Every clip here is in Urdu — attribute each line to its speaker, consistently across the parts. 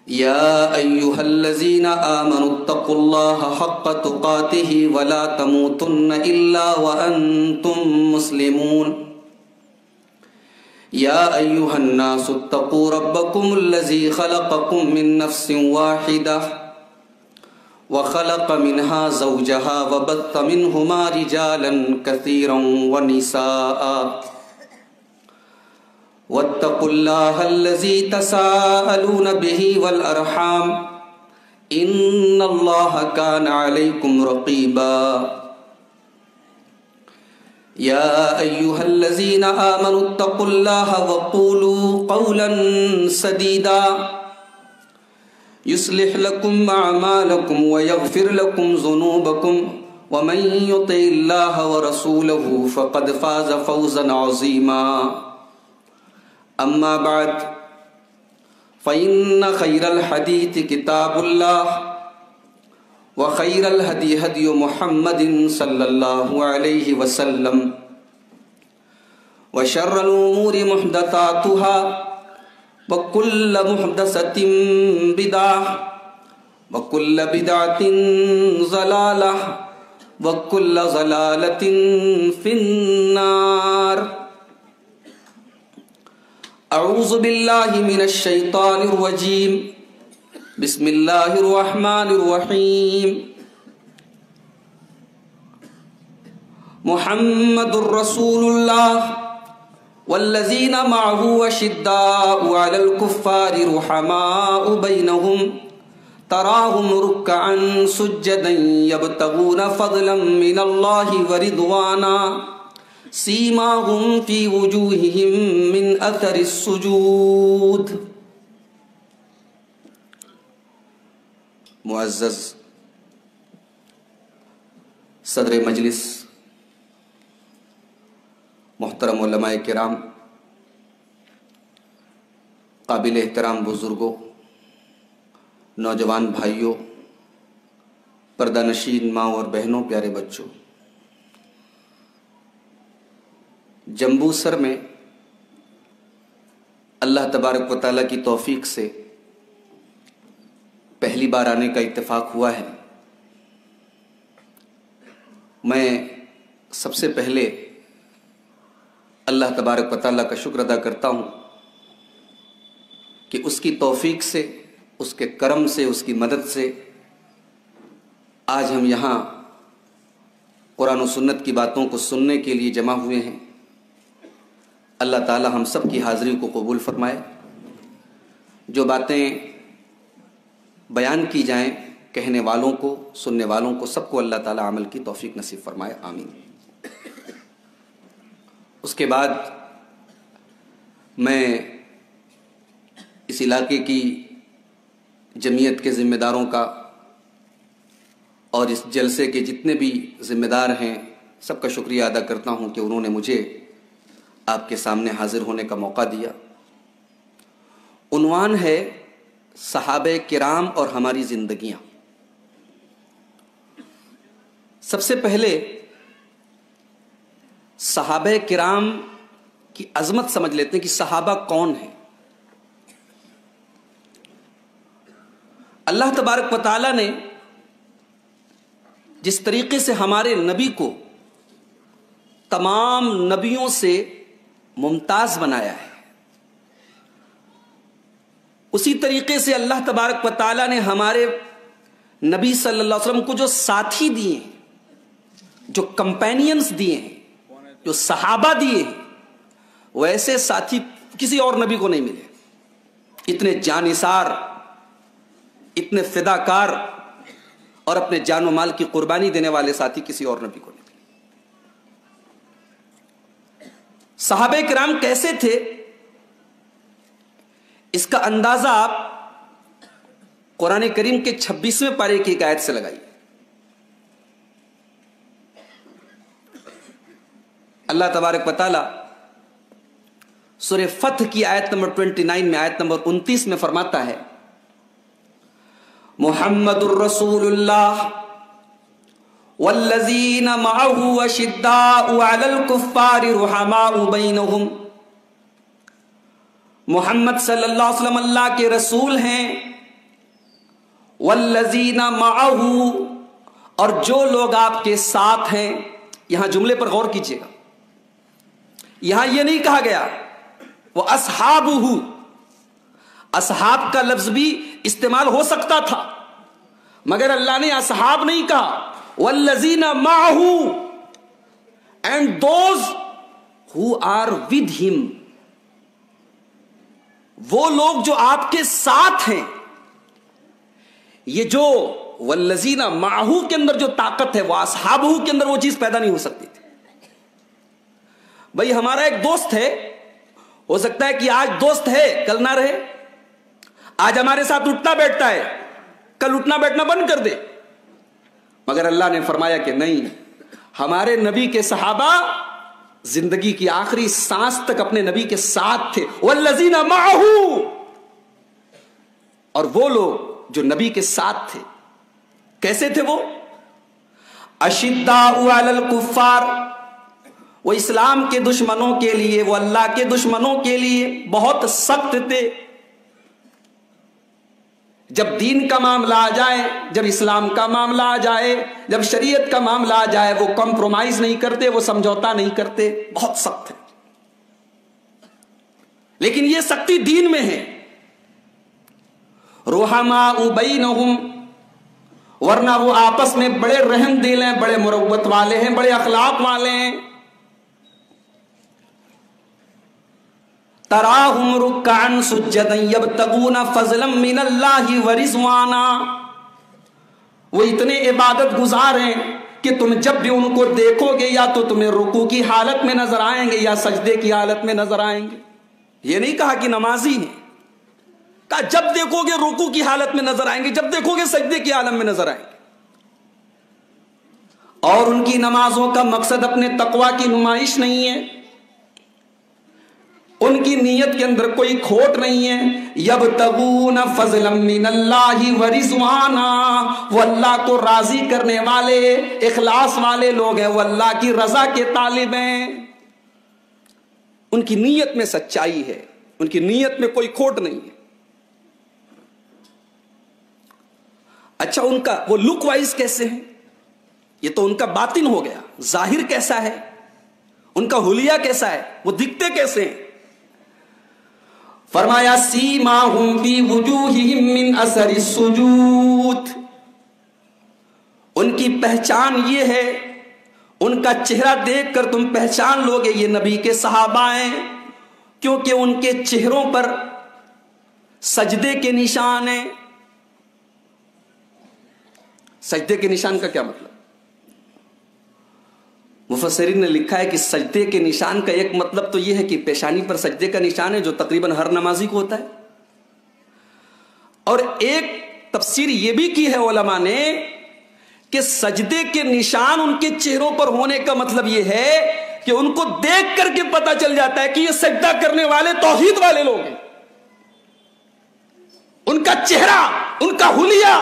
Speaker 1: يا أيها الذين آمنوا اتقوا الله حق تقاته ولا تموتن إلا وأنتم مسلمون يا أيها الناس اتقوا ربكم الذي خلقكم من نفس واحدة وخلق منها زوجها وبث منهما رجالا كثيرا ونساء واتقوا الله الذي تساءلون به والأرحام إن الله كان عليكم رقيبا يا أيها الذين آمنوا اتقوا الله وقولوا قولا سديدا يصلح لكم أعمالكم ويغفر لكم ذنوبكم ومن يطع الله ورسوله فقد فاز فوزا عظيما أما بعد فإن خير الحديث كتاب الله وخير الهدي هدي محمد صلى الله عليه وسلم وشر الأمور محدثاتها وكل محدثة بدعة وكل بدعة ضلالة وكل ضلالة في النار اعوذ باللہ من الشیطان الرجیم بسم اللہ الرحمن الرحیم محمد الرسول اللہ والذین معه اشداء علی الکفار رحماء بینہم تراہم رکعا سجدا یبتغون فضلا من اللہ ورضوانا سیماہم فی وجوہہم من اثر السجود۔ معزز صدر مجلس، محترم علماء کرام، قابل احترام بزرگوں، نوجوان بھائیوں، پردہ نشین ماں اور بہنوں، پیارے بچوں، جمبو سر میں اللہ تبارک و تعالیٰ کی توفیق سے پہلی بار آنے کا اتفاق ہوا ہے۔ میں سب سے پہلے اللہ تبارک و تعالیٰ کا شکر ادا کرتا ہوں کہ اس کی توفیق سے، اس کے کرم سے، اس کی مدد سے آج ہم یہاں قرآن و سنت کی باتوں کو سننے کے لیے جمع ہوئے ہیں۔ اللہ تعالی ہم سب کی حاضری کو قبول فرمائے۔ جو باتیں بیان کی جائیں، کہنے والوں کو، سننے والوں کو، سب کو اللہ تعالی عمل کی توفیق نصیب فرمائے، آمین۔ اس کے بعد میں اس علاقے کی جمعیت کے ذمہ داروں کا اور اس جلسے کے جتنے بھی ذمہ دار ہیں سب کا شکریہ ادا کرتا ہوں کہ انہوں نے مجھے آپ کے سامنے حاضر ہونے کا موقع دیا۔ عنوان ہے صحابہ کرام اور ہماری زندگیاں۔ سب سے پہلے صحابہ کرام کی عظمت سمجھ لیتے ہیں کہ صحابہ کون ہیں۔ اللہ تبارک و تعالیٰ نے جس طریقے سے ہمارے نبی کو تمام نبیوں سے ممتاز بنایا ہے، اسی طریقے سے اللہ تبارک و تعالیٰ نے ہمارے نبی صلی اللہ علیہ وسلم کو جو ساتھی دیے ہیں، جو کمپینینز دیے ہیں، جو صحابہ دیے ہیں، ویسے ساتھی کسی اور نبی کو نہیں ملے۔ اتنے جانثار، اتنے فداکار اور اپنے جان و مال کی قربانی دینے والے ساتھی کسی اور نبی کو نہیں ملے۔ صحابہ کرام کیسے تھے، اس کا اندازہ آپ قرآن کریم کے 26ویں پارے کی ایک آیت سے لگائیے۔ اللہ تبارک و تعالی سورہ فتح کی آیت نمبر 29 میں، آیت نمبر 29 میں فرماتا ہے، محمد الرسول اللہ والذین معه اشداء علی الکفار رحماء بینہم۔ محمد صلی اللہ علیہ وسلم اللہ کے رسول ہیں والذین معہ، اور جو لوگ آپ کے ساتھ ہیں. یہاں جملے پر غور کیجیے گا، یہاں یہ نہیں کہا گیا وہ اصحابہ. اصحاب کا لفظ بھی استعمال ہو سکتا تھا مگر اللہ نے اصحاب نہیں کہا. والذین معہ، and those who are with him، وہ لوگ جو آپ کے ساتھ ہیں. یہ جو والذین معہ کے اندر جو طاقت ہے وہ اصحابہ کے اندر وہ چیز پیدا نہیں ہو سکتی تھی. بھائی ہمارا ایک دوست ہے، ہو سکتا ہے کہ آج دوست ہے کل نہ رہے، آج ہمارے ساتھ اٹھتا بیٹھتا ہے کل اٹھنا بیٹھنا بند کر دے. مگر اللہ نے فرمایا کہ نہیں، ہمارے نبی کے صحابہ زندگی کی آخری سانس تک اپنے نبی کے ساتھ تھے. والذین معہ، اور وہ لوگ جو نبی کے ساتھ تھے کیسے تھے؟ وہ اشداء علی الکفار، وہ اسلام کے دشمنوں کے لیے، وہ اللہ کے دشمنوں کے لیے بہت سخت تھے. جب دین کا معاملہ آ جائے، جب اسلام کا معاملہ آ جائے، جب شریعت کا معاملہ آ جائے، وہ کمپرومائز نہیں کرتے، وہ سمجھوتا نہیں کرتے، بہت سخت ہے. لیکن یہ سختی دین میں ہے. رحماء بینہم، ورنہ وہ آپس میں بڑے رحم دل ہیں، بڑے مروت والے ہیں، بڑے اخلاق والے ہیں. تراہم رکعا سجدا یبتغون فضلا من اللہ ورضوانا، وہ اتنے عبادت گزار ہیں کہ تم جب بھی ان کو دیکھو گے یا تو تمہیں رکوع کی حالت میں نظر آئیں گے یا سجدے کی حالت میں نظر آئیں گے. یہ نہیں کہا کہ نمازی ہیں، کہا جب دیکھو گے رکوع کی حالت میں نظر آئیں گے، جب دیکھو گے سجدے کی حالت میں نظر آئیں گے. اور ان کی نمازوں کا مقصد اپنے تقوی کی نمائش نہیں ہے، ان کی نیت کے اندر کوئی کھوٹ نہیں ہے. یبتغون فضلا من اللہ ورضوانا، وہ اللہ کو راضی کرنے والے اخلاص والے لوگ ہیں، وہ اللہ کی رضا کے طالب ہیں. ان کی نیت میں سچائی ہے، ان کی نیت میں کوئی کھوٹ نہیں ہے. اچھا ان کا وہ لک وائز کیسے ہیں؟ یہ تو ان کا باطن ہو گیا. ظاہر کیسا ہے؟ ان کا حلیہ کیسا ہے؟ وہ دکھتے کیسے ہیں؟ فرمایا سیماہم فی وجوہہم من اثر السجود، ان کی پہچان یہ ہے، ان کا چہرہ دیکھ کر تم پہچان لوگے یہ نبی کے صحابہ ہیں، کیونکہ ان کے چہروں پر سجدے کے نشان ہیں. سجدے کے نشان کا کیا مطلب؟ مفسرین نے لکھا ہے کہ سجدے کے نشان کا ایک مطلب تو یہ ہے کہ پیشانی پر سجدے کا نشان ہے جو تقریباً ہر نمازی کو ہوتا ہے. اور ایک تفسیر یہ بھی کی ہے علماء نے کہ سجدے کے نشان ان کے چہروں پر ہونے کا مطلب یہ ہے کہ ان کو دیکھ کر کے پتہ چل جاتا ہے کہ یہ سجدہ کرنے والے توحید والے لوگ ہیں. ان کا چہرہ، ان کا حلیہ،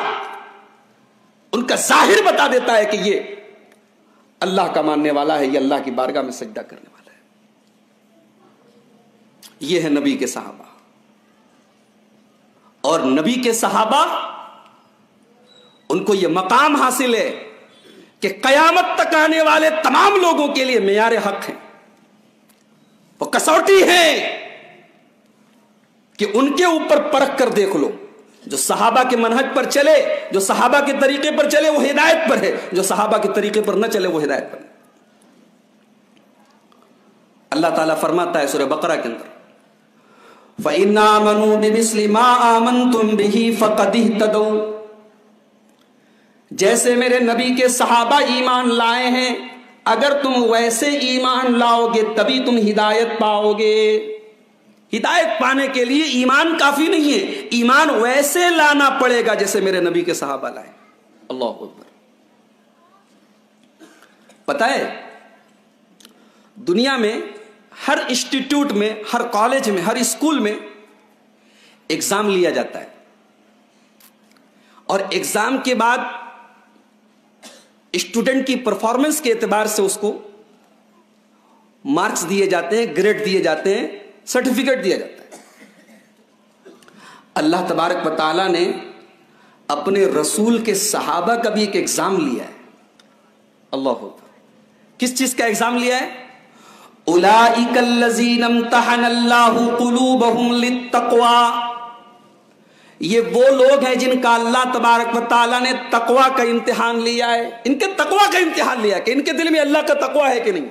Speaker 1: ان کا ظاہر بتا دیتا ہے کہ یہ اللہ کا ماننے والا ہے، یہ اللہ کی بارگاہ میں سجدہ کرنے والا ہے. یہ ہے نبی کے صحابہ. اور نبی کے صحابہ ان کو یہ مقام حاصل ہے کہ قیامت تک آنے والے تمام لوگوں کے لیے معیار حق ہیں، وہ کسوٹی ہے کہ ان کے اوپر پرکھ کر دیکھ لو. جو صحابہ کے منہج پر چلے، جو صحابہ کے طریقے پر چلے وہ ہدایت پر ہے، جو صحابہ کے طریقے پر نہ چلے وہ ہدایت پر ہے. اللہ تعالیٰ فرماتا ہے سورہ بقرہ کے اندر فَإِنْ آمَنُوا بِمِثْلِ مَا آمَنْتُمْ بِهِ فَقَدِ اهْتَدَوْا، جیسے میرے نبی کے صحابہ ایمان لائے ہیں اگر تم ویسے ایمان لاؤ گے تبھی تم ہدایت پاؤ گے. ہدایت پانے کے لیے ایمان کافی نہیں ہے، ایمان ویسے لانا پڑے گا جیسے میرے نبی کے صحابہ لائے. اللہ اکبر. پتہ ہے دنیا میں ہر انسٹیٹیوٹ میں، ہر کالج میں، ہر اسکول میں ایگزام لیا جاتا ہے، اور ایگزام کے بعد اسٹوڈنٹ کی پرفارمنس کے اعتبار سے اس کو مارکس دیے جاتے ہیں، گریڈ دیے جاتے ہیں، سرٹیفکیٹ دیا جاتا ہے. اللہ تبارک و تعالیٰ نے اپنے رسول کے صحابہ کا بھی ایک ایگزام لیا ہے. اللہ اکبر. کس چیز کا ایگزام لیا ہے؟ اولئک الذین امتحن اللہ قلوبہم للتقوی. یہ وہ لوگ ہیں جن کا اللہ تبارک و تعالیٰ نے تقوی کا امتحان لیا ہے. ان کے تقوی کا امتحان لیا کہ ان کے دل میں اللہ کا تقوی ہے کہ نہیں.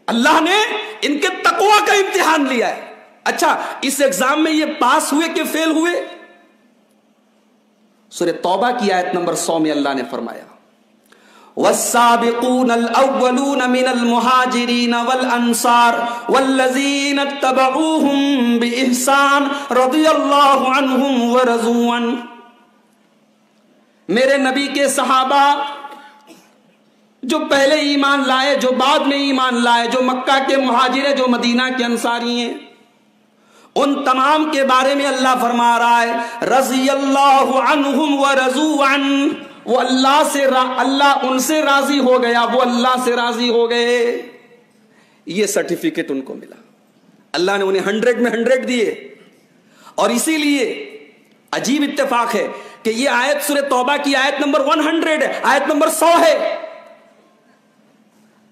Speaker 1: اللہ نے ان کے تقوی کا امتحان لیا ہے. اچھا اس ایگزام میں یہ پاس ہوئے کہ فیل ہوئے؟ سورہ توبہ کی آیت نمبر 100 میں اللہ نے فرمایا والسابقون الاولون من المہاجرین والانصار والذین اتبعوہم باحسان رضی اللہ عنہم ورضوا عنہ. میرے نبی کے صحابہ جو پہلے ایمان لائے، جو بعد میں ایمان لائے، جو مکہ کے مہاجر ہیں، جو مدینہ کے انصاری ہیں، ان تمام کے بارے میں اللہ فرما رہا ہے رضی اللہ عنہم ورضوا عنہ. وہ اللہ ان سے راضی ہو گیا، وہ اللہ سے راضی ہو گئے. یہ سرٹیفکیٹ ان کو ملا. اللہ نے انہیں 100 میں 100 دیے. اور اسی لیے عجیب اتفاق ہے کہ یہ آیت سورہ توبہ کی آیت نمبر 100 ہے، آیت نمبر 100 ہے.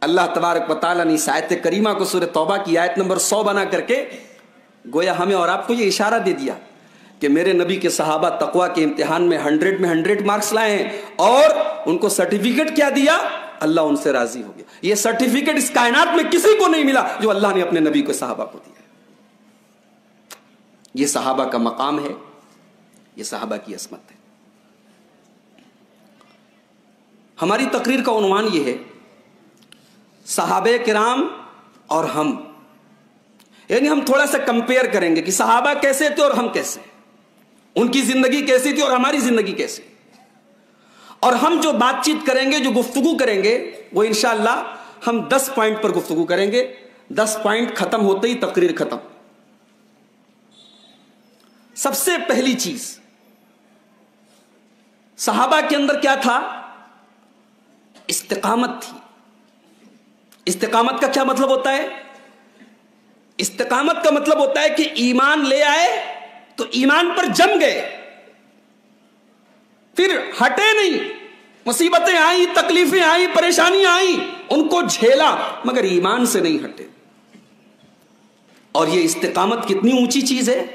Speaker 1: اللہ تبارک و تعالیٰ نے اس آیت کریمہ کو سورہ توبہ کی آیت نمبر 100 بنا کر کے گویا ہمیں اور آپ کو یہ اشارہ دے دیا کہ میرے نبی کے صحابہ تقوی کے امتحان میں 100 میں 100 مارکس لائے ہیں اور ان کو سرٹیفکیٹ کیا دیا؟ اللہ ان سے راضی ہو گیا. یہ سرٹیفکیٹ اس کائنات میں کسی کو نہیں ملا جو اللہ نے اپنے نبی کے صحابہ کو دیا. یہ صحابہ کا مقام ہے، یہ صحابہ کی عصمت ہے. ہماری تقریر کا عنوان یہ ہے صحابہ کرام اور ہم. یعنی ہم تھوڑا سا کمپیئر کریں گے کہ صحابہ کیسے تھے اور ہم کیسے، ان کی زندگی کیسی تھی اور ہماری زندگی کیسی. اور ہم جو بات چیت کریں گے، جو گفتگو کریں گے، وہ انشاءاللہ ہم 10 پوائنٹ پر گفتگو کریں گے. 10 پوائنٹ ختم ہوتے ہی تقریر ختم. سب سے پہلی چیز، صحابہ کے اندر کیا تھا؟ استقامت تھی. استقامت کا کیا مطلب ہوتا ہے؟ استقامت کا مطلب ہوتا ہے کہ ایمان لے آئے تو ایمان پر جم گئے، پھر ہٹے نہیں. مصیبتیں آئیں، تکلیفیں آئیں، پریشانیاں آئیں، ان کو جھیلا مگر ایمان سے نہیں ہٹے. اور یہ استقامت کتنی اونچی چیز ہے.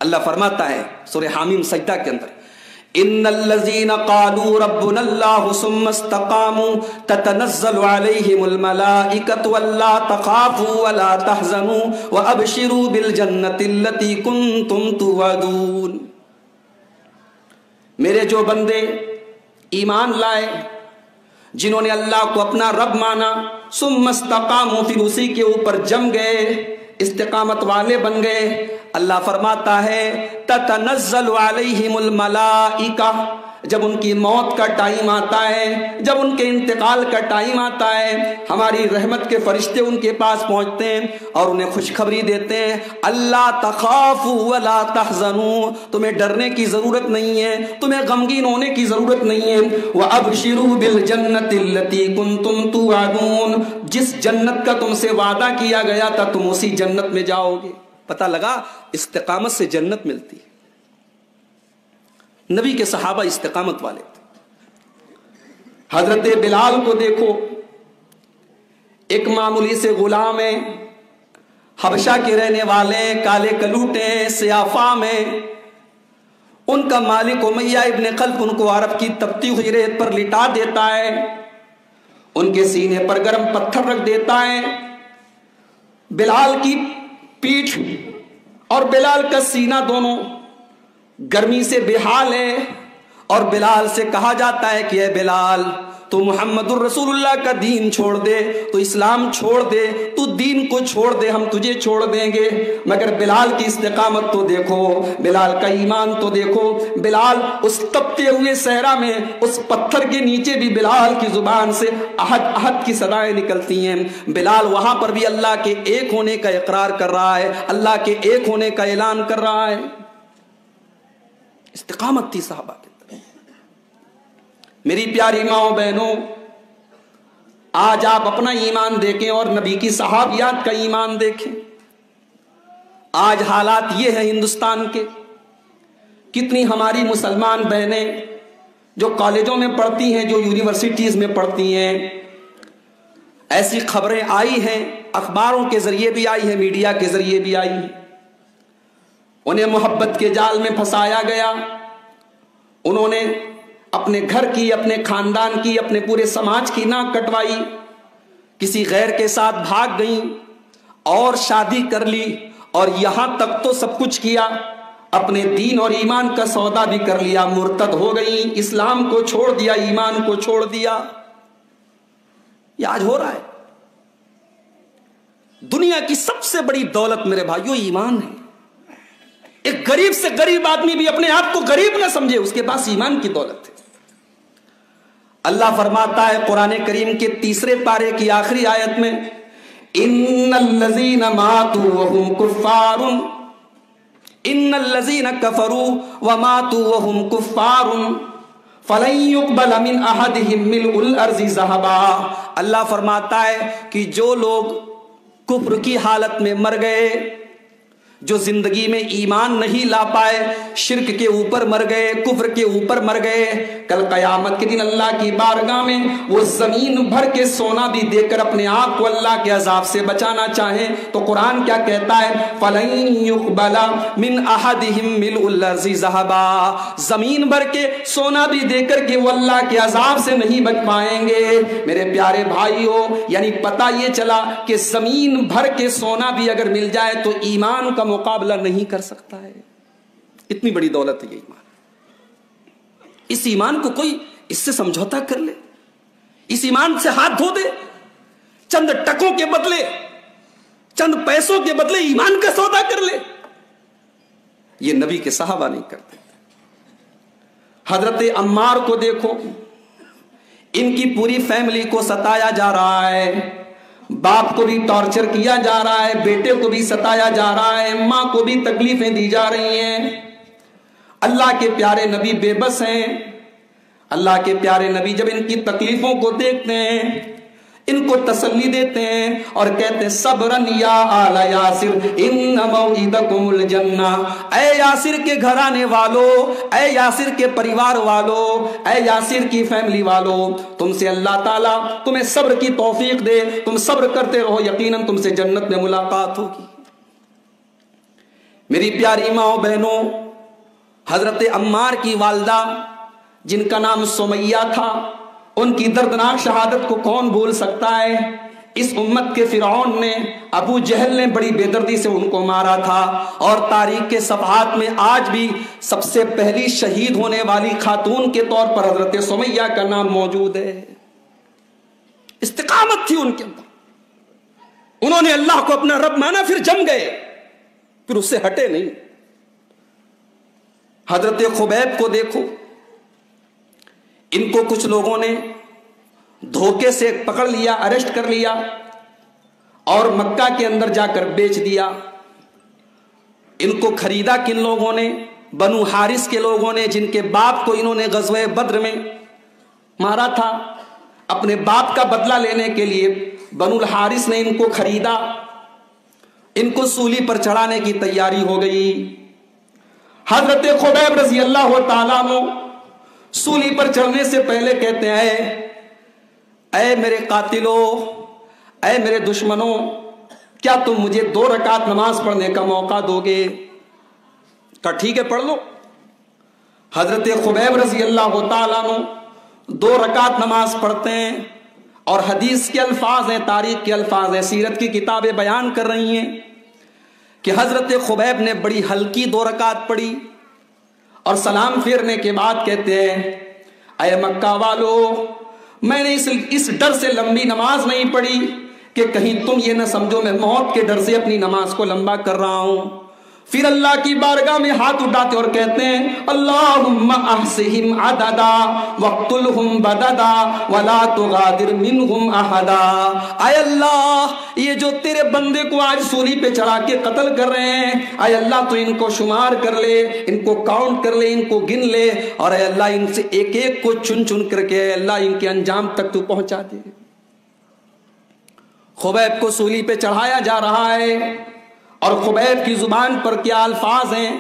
Speaker 1: اللہ فرماتا ہے سورہ حامیم سجدہ کے اندر ان الذين قالوا ربنا الله ثم استقاموا تتنزل عليهم الملائكة ولا تخافوا ولا تحزنوا وابشروا بالجنة التي كنتم توعدون. میرے جو بندے ایمان لائے، جنہوں نے اللہ کو اپنا رب مانا، ثم استقاموا، پھر اسی کے اوپر جم گئے، استقامت والے بن گئے. اللہ فرماتا ہے تتنزل علیہم الملائکہ، جب ان کی موت کا ٹائم آتا ہے، جب ان کے انتقال کا ٹائم آتا ہے، ہماری رحمت کے فرشتے ان کے پاس پہنچتے ہیں اور انہیں خوشخبری دیتے ہیں اللہ تخافوا ولا تحزنوا، تمہیں ڈرنے کی ضرورت نہیں ہے، تمہیں غمگین ہونے کی ضرورت نہیں ہے. وابشروا بالجنۃ التي كنتم توعدون، جس جنت کا تم سے وعدہ کیا گیا تھا تم اسی جنت میں جاؤ گے. پتہ لگا استقامت سے جنت ملتی ہے. نبی کے صحابہ استقامت والے تھے. حضرت بلال کو دیکھو، ایک معمولی سے غلام ہیں، حبشہ کے رہنے والے، کالے کلوٹے، سیاہ فام ہیں. ان کا مالک امیہ ابن خلف ان کو عرب کی تپتی ہوئی ریت پر لٹا دیتا ہے، ان کے سینے پر گرم پتھر رکھ دیتا ہے. بلال کی پیٹھ اور بلال کا سینہ دونوں گرمی سے بے حال ہے، اور بلال سے کہا جاتا ہے کہ اے بلال تو محمد الرسول اللہ کا دین چھوڑ دے، تو اسلام چھوڑ دے، تو دین کو چھوڑ دے، ہم تجھے چھوڑ دیں گے. مگر بلال کی استقامت تو دیکھو، بلال کا ایمان تو دیکھو. بلال اس تپتے ہوئے صحرا میں اس پتھر کے نیچے بھی بلال کی زبان سے احد احد کی صدائیں نکلتی ہیں. بلال وہاں پر بھی اللہ کے ایک ہونے کا اقرار کر رہا ہے، اللہ کے ایک ہونے کا اعلان کر رہا ہے. استقامت تھی صحابہ کے. میری پیاری ماں و بہنوں، آج آپ اپنا ایمان دیکھیں اور نبی کی صحابیات کا ایمان دیکھیں. آج حالات یہ ہیں ہندوستان کے کتنی ہماری مسلمان بہنیں جو کالجوں میں پڑھتی ہیں، جو یونیورسٹیز میں پڑھتی ہیں، ایسی خبریں آئی ہیں، اخباروں کے ذریعے بھی آئی ہیں، میڈیا کے ذریعے بھی آئی ہیں، انہیں محبت کے جال میں پھنسایا گیا، انہوں نے اپنے گھر کی، اپنے خاندان کی، اپنے پورے سماج کی ناک کٹوائی، کسی غیر کے ساتھ بھاگ گئیں اور شادی کر لی، اور یہاں تک تو سب کچھ کیا، اپنے دین اور ایمان کا سودا بھی کر لیا، مرتد ہو گئیں، اسلام کو چھوڑ دیا، ایمان کو چھوڑ دیا۔ یہ آج ہو رہا ہے۔ دنیا کی سب سے بڑی دولت میرے بھائیوں ایمان ہے۔ ایک غریب سے غریب آدمی بھی اپنے آپ کو غریب نہ سمجھے، اس کے پاس ایمان کی دولت ہے۔ اللہ فرماتا ہے قرآن کریم کے 3 پارے کی آخری آیت میں، ان الذین ماتوا وهم کفار، ان الذین کفروا وماتوا وهم کفار فلن يقبل من احدهم ملء الارض ذهبا۔ اللہ فرماتا ہے کہ جو لوگ کفر کی حالت میں مر گئے، جو زندگی میں ایمان نہیں لا پائے، شرک کے اوپر مر گئے، کفر کے اوپر مر گئے، کل قیامت کے دن اللہ کی بارگاہ میں وہ زمین بھر کے سونا بھی دے کر اپنے آپ کو اللہ کے عذاب سے بچانا چاہیں تو قرآن کیا کہتا ہے؟ فَلَن يُقْبَلَ مِنْ أَحَدِهِمْ مِلْءُ الْأَرْضِ ذَهَبًا، زمین بھر کے سونا بھی دے کر کے وہ اللہ کے عذاب سے نہیں بچ پائیں گے۔ میرے پیارے بھائیوں، یعنی پتہ یہ چلا کہ زمین بھر کے سونا بھی اگر مل جائے تو ایمان کا مقابلہ نہیں کر سکتا ہے۔ اتنی بڑی دولت ہے یہ ایمان۔ اس ایمان کو کوئی اس سے سمجھوتا کر لے، اس ایمان سے ہاتھ دھو دے، چند ٹکوں کے بدلے، چند پیسوں کے بدلے ایمان کا سودا کر لے، یہ نبی کے صحابہ نہیں کرتے۔ حضرت عمار کو دیکھو، ان کی پوری فیملی کو ستایا جا رہا ہے، باپ کو بھی ٹارچر کیا جا رہا ہے، بیٹے کو بھی ستایا جا رہا ہے، ماں کو بھی تکلیفیں دی جا رہی ہیں۔ اللہ کے پیارے نبی بے بس ہیں۔ اللہ کے پیارے نبی جب ان کی تکلیفوں کو دیکھتے ہیں، ان کو تسلی دیتے ہیں اور کہتے ہیں صبرن یا آل یاسر ان موعدکم الجنہ، اے یاسر کے گھرانے والو، اے یاسر کے پریوار والو، اے یاسر کی فیملی والو، تم سے اللہ تعالیٰ تمہیں صبر کی توفیق دے، تم صبر کرتے رہو، یقیناً تم سے جنت میں ملاقات ہوگی۔ میری پیاری ماں و بہنوں، حضرت عمار کی والدہ جن کا نام سمیہ تھا، ان کی دردناک شہادت کو کون بھول سکتا ہے؟ اس امت کے فرعون نے، ابو جہل نے بڑی بے دردی سے ان کو مارا تھا، اور تاریخ کے صفحات میں آج بھی سب سے پہلی شہید ہونے والی خاتون کے طور پر حضرت سمیہ کا نام موجود ہے۔ استقامت تھی ان کے اندر، انہوں نے اللہ کو اپنا رب مانا، پھر جم گئے، پھر اس سے ہٹے نہیں۔ حضرت خبیب کو دیکھو، ان کو کچھ لوگوں نے دھوکے سے پکڑ لیا، اریسٹ کر لیا اور مکہ کے اندر جا کر بیچ دیا۔ ان کو خریدا کن لوگوں نے؟ بنو حارث کے لوگوں نے، جن کے باپ کو انہوں نے غزوہ بدر میں مارا تھا۔ اپنے باپ کا بدلہ لینے کے لیے بنو الحارث نے ان کو خریدا، ان کو سولی پر چڑھانے کی تیاری ہو گئی۔ حضرت خبیب رضی اللہ تعالیٰ عنہ سولی پر چڑھنے سے پہلے کہتے ہیں اے میرے قاتلوں، اے میرے دشمنوں، کیا تم مجھے 2 رکعت نماز پڑھنے کا موقع دو گے؟ کہا ٹھیک ہے پڑھ لو۔ حضرت خبیب رضی اللہ تعالیٰ عنہ 2 رکعت نماز پڑھتے ہیں، اور حدیث کے الفاظ ہیں، تاریخ کے الفاظ ہیں، سیرت کی کتابیں بیان کر رہی ہیں کہ حضرت خبیب نے بڑی ہلکی 2 رکعت پڑھی، اور سلام پھیرنے کے بعد کہتے ہیں اے مکہ والو، میں نے اس ڈر سے لمبی نماز نہیں پڑھی کہ کہیں تم یہ نہ سمجھو میں موت کے ڈر سے اپنی نماز کو لمبا کر رہا ہوں۔ پھر اللہ کی بارگاہ میں ہاتھ اٹھاتے اور کہتے ہیں اللہم احصہم عددا واقتلہم بددا ولا تغادر منہم احدا۔ اے اللہ، یہ جو تیرے بندے کو آج سولی پہ چڑھا کے قتل کر رہے ہیں، اے اللہ تو ان کو شمار کر لے، ان کو کاؤنٹ کر لے، ان کو گن لے، اور اے اللہ ان سے ایک ایک کو چن چن کر کے اے اللہ ان کے انجام تک تو پہنچا دے۔ خبیب کو سولی پہ چڑھایا جا رہا ہے، اور خبیب کی زبان پر کیا الفاظ ہیں؟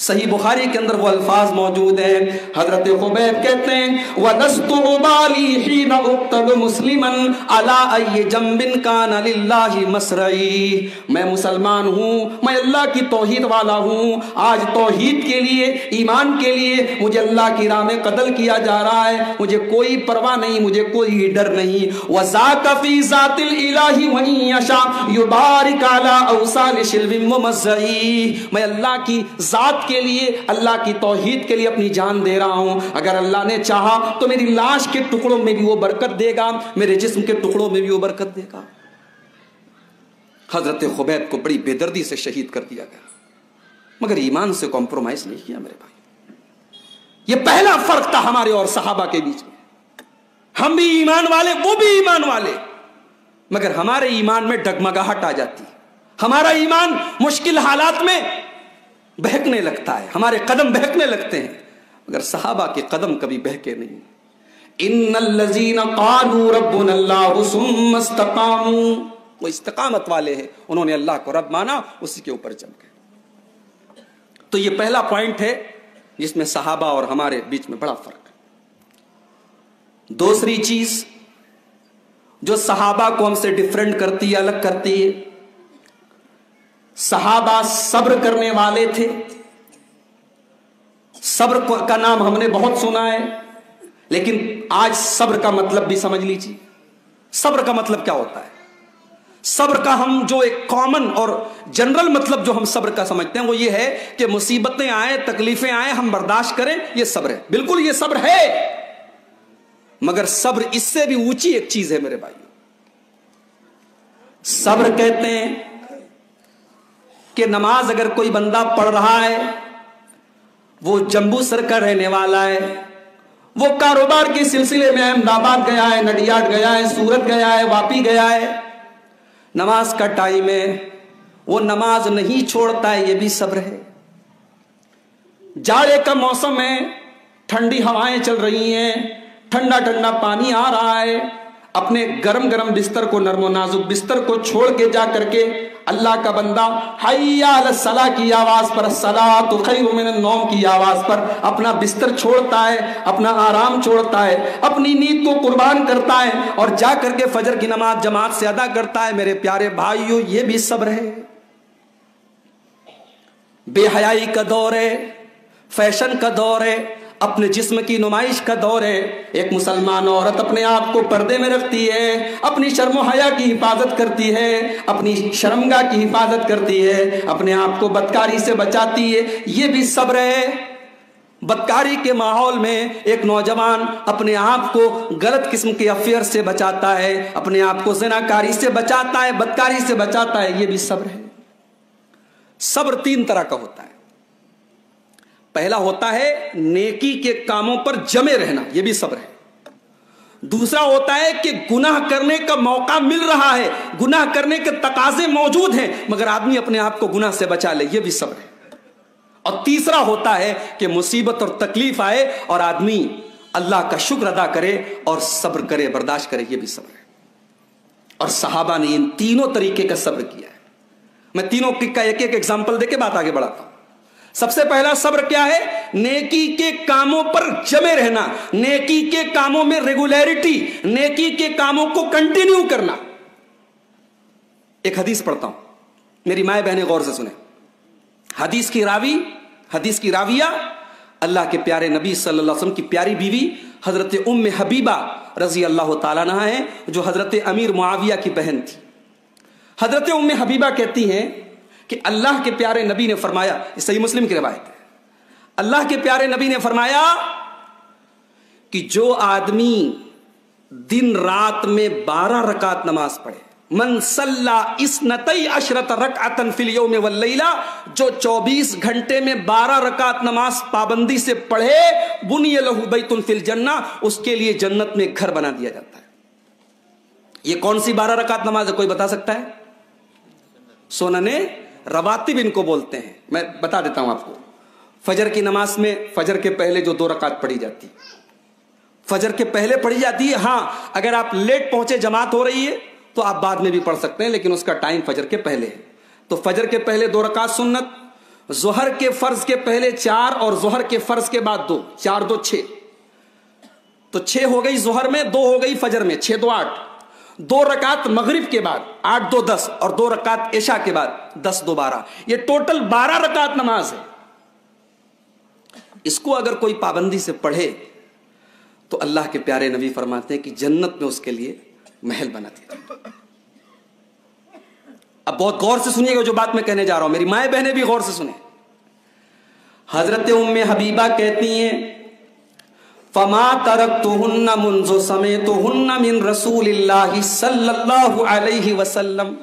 Speaker 1: صحیح بخاری کے اندر وہ الفاظ موجود ہیں. حضرت خبیب کہتے ہیں وَلَسْتُ أُبَالِي حِينَ أُقْتَلُ مُسْلِمًا عَلَىٰ أَيِّ جَنبٍ كَانَ لِلَّهِ مَصْرَعِي. میں مسلمان ہوں، میں اللہ کی توحید والا ہوں. آج توحید کے لیے، ایمان کے لیے مجھے اللہ کی راہ میں قتل کیا جا رہا ہے، مجھے کوئی پرواہ نہیں، مجھے کوئی ڈر نہیں. وَذَاكَ فِي ذَاتِ الْإِلَٰهِ وَإِن يَشَاء يُبَارِكْ عَلَىٰ أَوْصَالِ شِلْوٍ مُمَزَّعِي. میں اللہ کی ذات کے لیے، اللہ کی توحید کے لیے اپنی جان دے رہا ہوں. اگر اللہ نے چاہا تو میری لاش کے ٹکڑوں میں بھی وہ برکت دے گا، میرے جسم کے ٹکڑوں میں بھی وہ برکت دے گا. حضرت خبیب کو بڑی بے دردی سے شہید کر دیا گیا، مگر ایمان سے کمپرومائز نہیں کیا میرے بھائی. یہ پہلا فرق تھا ہمارے اور صحابہ کے بیچ میں. ہم بھی ایمان والے، وہ بھی ایمان والے، مگر ہمارے ایمان میں ڈگمگاہٹ آ جاتی. ہمارا ایمان مشکل حالات میں بہکنے لگتا ہے، ہمارے قدم بہکنے لگتے ہیں، مگر صحابہ کے قدم کبھی بہکے نہیں. ان الذین قالوا ربنا اللہ ثم استقاموا، وہ استقامت والے ہیں، انہوں نے اللہ کو رب مانا، اسی کے اوپر چل گئے. تو یہ پہلا پوائنٹ ہے جس میں صحابہ اور ہمارے بیچ میں بڑا فرق ہے. دوسری چیز جو صحابہ کو ہم سے ڈیفرنٹ کرتی ہے، الگ کرتی ہے، صحابہ صبر کرنے والے تھے. صبر کا نام ہم نے بہت سنا ہے، لیکن آج صبر کا مطلب بھی سمجھ لیجیے. صبر کا مطلب کیا ہوتا ہے؟ صبر کا ہم جو ایک کامن اور جنرل مطلب جو ہم صبر کا سمجھتے ہیں وہ یہ ہے کہ مصیبتیں آئیں، تکلیفیں آئیں، ہم برداشت کریں، یہ صبر ہے. بالکل یہ صبر ہے، مگر صبر اس سے بھی اونچی ایک چیز ہے میرے بھائی. صبر کہتے ہیں کہ نماز اگر کوئی بندہ پڑھ رہا ہے، وہ جمبو سر کا رہنے والا ہے، وہ کاروبار کے سلسلے میں احمد آباد گیا ہے، نڈیاڈ گیا ہے، سورت گیا ہے، واپی گیا ہے، نماز کا ٹائم ہے، وہ نماز نہیں چھوڑتا ہے، یہ بھی صبر ہے. جاڑے کا موسم ہے، ٹھنڈی ہوائیں چل رہی ہیں، ٹھنڈا ٹھنڈا پانی آ رہا ہے، اپنے گرم گرم بستر کو، نرم و نازک بستر کو چھوڑ کے جا کر کے اللہ کا بندہ حی علی الصلاۃ کی آواز پر، الصلاۃ خیر من النوم کی آواز پر اپنا بستر چھوڑتا ہے، اپنا آرام چھوڑتا ہے، اپنی نیند کو قربان کرتا ہے اور جا کر کے فجر کی نماز جماعت سے ادا کرتا ہے. میرے پیارے بھائیوں، یہ بھی صبر ہے. بے حیائی کا دور ہے، فیشن کا دور ہے، اپنے جسم کی نمائش کا دور ہے. ایک مسلمان عورت اپنے آپ کو پردے میں رکھتی ہے، اپنی شرم و حیا کی حفاظت کرتی ہے، اپنی شرمگاہ کی حفاظت کرتی ہے، اپنے آپ کو بدکاری سے بچاتی ہے. یہ بھی صبر ہے. بدکاری کے ماحول میں ایک نوجوان اپنے آپ کو غلط قسم کے افیئر سے بچاتا ہے، اپنے آپ کو زناکاری سے بچاتا ہے، بدکاری سے بچاتا ہے. یہ بھی صبر ہے. صبر تین طرح کا ہوتا ہے. پہلا ہوتا ہے نیکی کے کاموں پر جمے رہنا، یہ بھی صبر ہے. دوسرا ہوتا ہے کہ گناہ کرنے کا موقع مل رہا ہے، گناہ کرنے کے تقاضے موجود ہیں، مگر آدمی اپنے آپ کو گناہ سے بچا لے، یہ بھی صبر ہے. اور تیسرا ہوتا ہے کہ مصیبت اور تکلیف آئے اور آدمی اللہ کا شکر ادا کرے اور صبر کرے، برداشت کرے، یہ بھی صبر ہے. اور صحابہ نے ان تینوں طریقے کا صبر کیا ہے. میں تینوں کا ایک ایک ایگزامپل دے کے بات آگے بڑھاتا ہوں. سب سے پہلا صبر کیا ہے؟ نیکی کے کاموں پر جمے رہنا، نیکی کے کاموں میں ریگولیرٹی، نیکی کے کاموں کو کنٹینیو کرنا. ایک حدیث پڑھتا ہوں، میری مائیں بہنیں غور سے سنیں. حدیث کی راویہ اللہ کے پیارے نبی صلی اللہ علیہ وسلم کی پیاری بیوی حضرت ام حبیبہ رضی اللہ تعالیٰ عنہا ہیں، جو حضرت امیر معاویہ کی بہن تھی. حضرت ام حبیبہ کہتی ہیں کہ اللہ کے پیارے نبی نے فرمایا، اس صحیح مسلم کی روایت ہے، اللہ کے پیارے نبی نے فرمایا کہ جو آدمی دن رات میں 12 رکعت نماز پڑھے، من صلی اثنتی عشرۃ رکعۃ فی الیوم واللیلہ، جو 24 گھنٹے میں 12 رکعت نماز پابندی سے پڑھے، بنی لہ بیت فی الجنہ، اس کے لیے جنت میں گھر بنا دیا جاتا ہے. یہ کون سی 12 رکعت نماز ہے؟ کوئی بتا سکتا ہے؟ سنن رواتب ان کو بولتے ہیں. میں بتا دیتا ہوں آپ کو. فجر کی نماز میں فجر کے پہلے جو 2 رکعت پڑھی جاتی، فجر کے پہلے پڑھی جاتی ہے. ہاں اگر آپ لیٹ پہنچے، جماعت ہو رہی ہے تو آپ بعد میں بھی پڑھ سکتے ہیں، لیکن اس کا ٹائم فجر کے پہلے ہے. تو فجر کے پہلے 2 رکعت سنت، ظہر کے فرض کے پہلے 4 اور ظہر کے فرض کے بعد 2، 4 2 6، تو 6 ہو گئی ظہر میں، 2 ہو گئی فجر میں، 6 2 8، 2 رکعت مغرب کے بعد 8 2 10، اور 2 رکعت عشاء کے بعد 10 2 12، یہ ٹوٹل 12 رکعت نماز ہے۔ اس کو اگر کوئی پابندی سے پڑھے تو اللہ کے پیارے نبی فرماتے ہیں کہ جنت میں اس کے لیے محل بنا دیا۔ اب بہت غور سے سنیے گا جو بات میں کہنے جا رہا ہوں، میری مائیں بہنیں بھی غور سے سنیں۔ حضرت ام حبیبہ کہتی ہیں فما ترکتہن منذ سمعتہن من رسول اللہ صلی اللہ علیہ وسلم،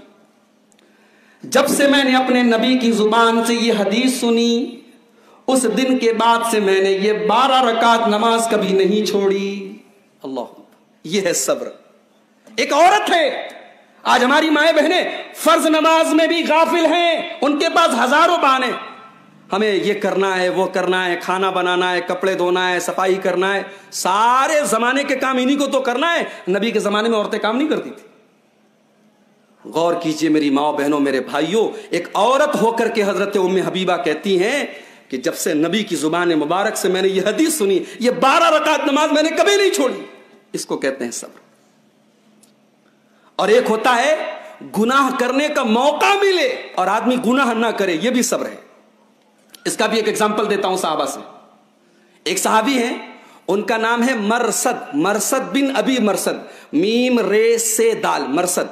Speaker 1: جب سے میں نے اپنے نبی کی زبان سے یہ حدیث سنی اس دن کے بعد سے میں نے یہ 12 رکعت نماز کبھی نہیں چھوڑی۔ اللہ، یہ ہے صبر۔ ایک عورت ہے، آج ہماری مائیں بہنیں فرض نماز میں بھی غافل ہیں، ان کے پاس ہزاروں بہانے، ہمیں یہ کرنا ہے، وہ کرنا ہے، کھانا بنانا ہے، کپڑے دھونا ہے، صفائی کرنا ہے، سارے زمانے کے کام انہی کو تو کرنا ہے۔ نبی کے زمانے میں عورتیں کام نہیں کرتی تھی۔ غور کیجئے میری ماں بہنوں، میرے بھائیوں، ایک عورت ہو کر کے حضرت ام حبیبہ کہتی ہیں کہ جب سے نبی کی زبان مبارک سے میں نے یہ حدیث سنی، یہ 12 رکعت نماز میں نے کبھی نہیں چھوڑی۔ اس کو کہتے ہیں صبر۔ اور ایک ہوتا ہے گناہ کرنے کا موقع ملے اور آدمی گناہ نہ کرے، یہ بھی صبر ہے۔ اس کا بھی ایک ایگزامپل دیتا ہوں صحابہ سے۔ ایک صحابی ہیں، ان کا نام ہے مرثد، مرثد بن ابی مرثد، میم رے سے دال، مرثد،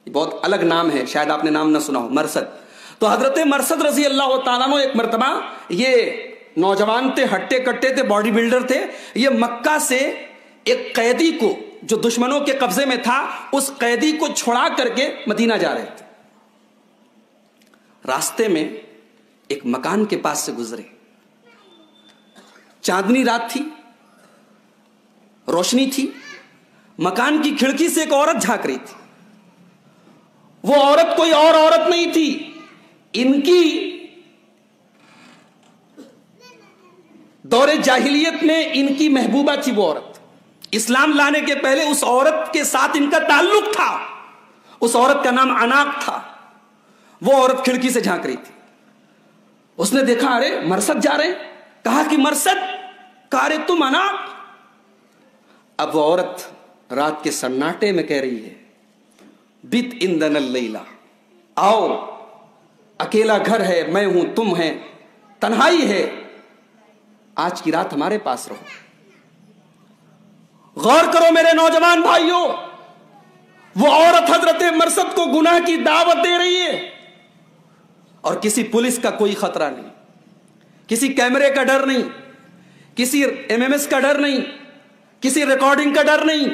Speaker 1: بہت الگ نام ہے، شاید آپ نے نام نہ سنا ہو، مرثد۔ تو حضرت مرثد رضی اللہ تعالیٰ عنہ ایک مرتبہ، یہ نوجوان تھے، ہٹے کٹے تھے، باڈی بلڈر تھے، یہ مکہ سے ایک قیدی کو جو دشمنوں کے قبضے میں تھا، اس قیدی کو چھڑا کر کے مدینہ جا رہے تھے۔ راستے میں ایک مکان کے پاس سے گزرے، چاندنی رات تھی، روشنی تھی، مکان کی کھڑکی سے ایک عورت جھانک رہی تھی۔ وہ عورت کوئی اور عورت نہیں تھی، ان کی دور جاہلیت میں ان کی محبوبہ تھی وہ عورت۔ اسلام لانے کے پہلے اس عورت کے ساتھ ان کا تعلق تھا، اس عورت کا نام عناق تھا۔ وہ عورت کھڑکی سے جھانک رہی تھی، اس نے دیکھا ارے مرثد جا رہے ہیں، کہا کہ مرثد، کہا ارے تم عناق۔ اب وہ عورت رات کے سناٹے میں کہہ رہی ہے بت اندن اللیلہ، آؤ، اکیلا گھر ہے، میں ہوں، تم ہیں، تنہائی ہے، آج کی رات ہمارے پاس رہو۔ غور کرو میرے نوجوان بھائیوں، وہ عورت حضرت مرثد کو گناہ کی دعوت دے رہی ہے، اور کسی پولیس کا کوئی خطرہ نہیں، کسی کیمرے کا ڈر نہیں، کسی MMS کا ڈر نہیں، کسی ریکارڈنگ کا ڈر نہیں۔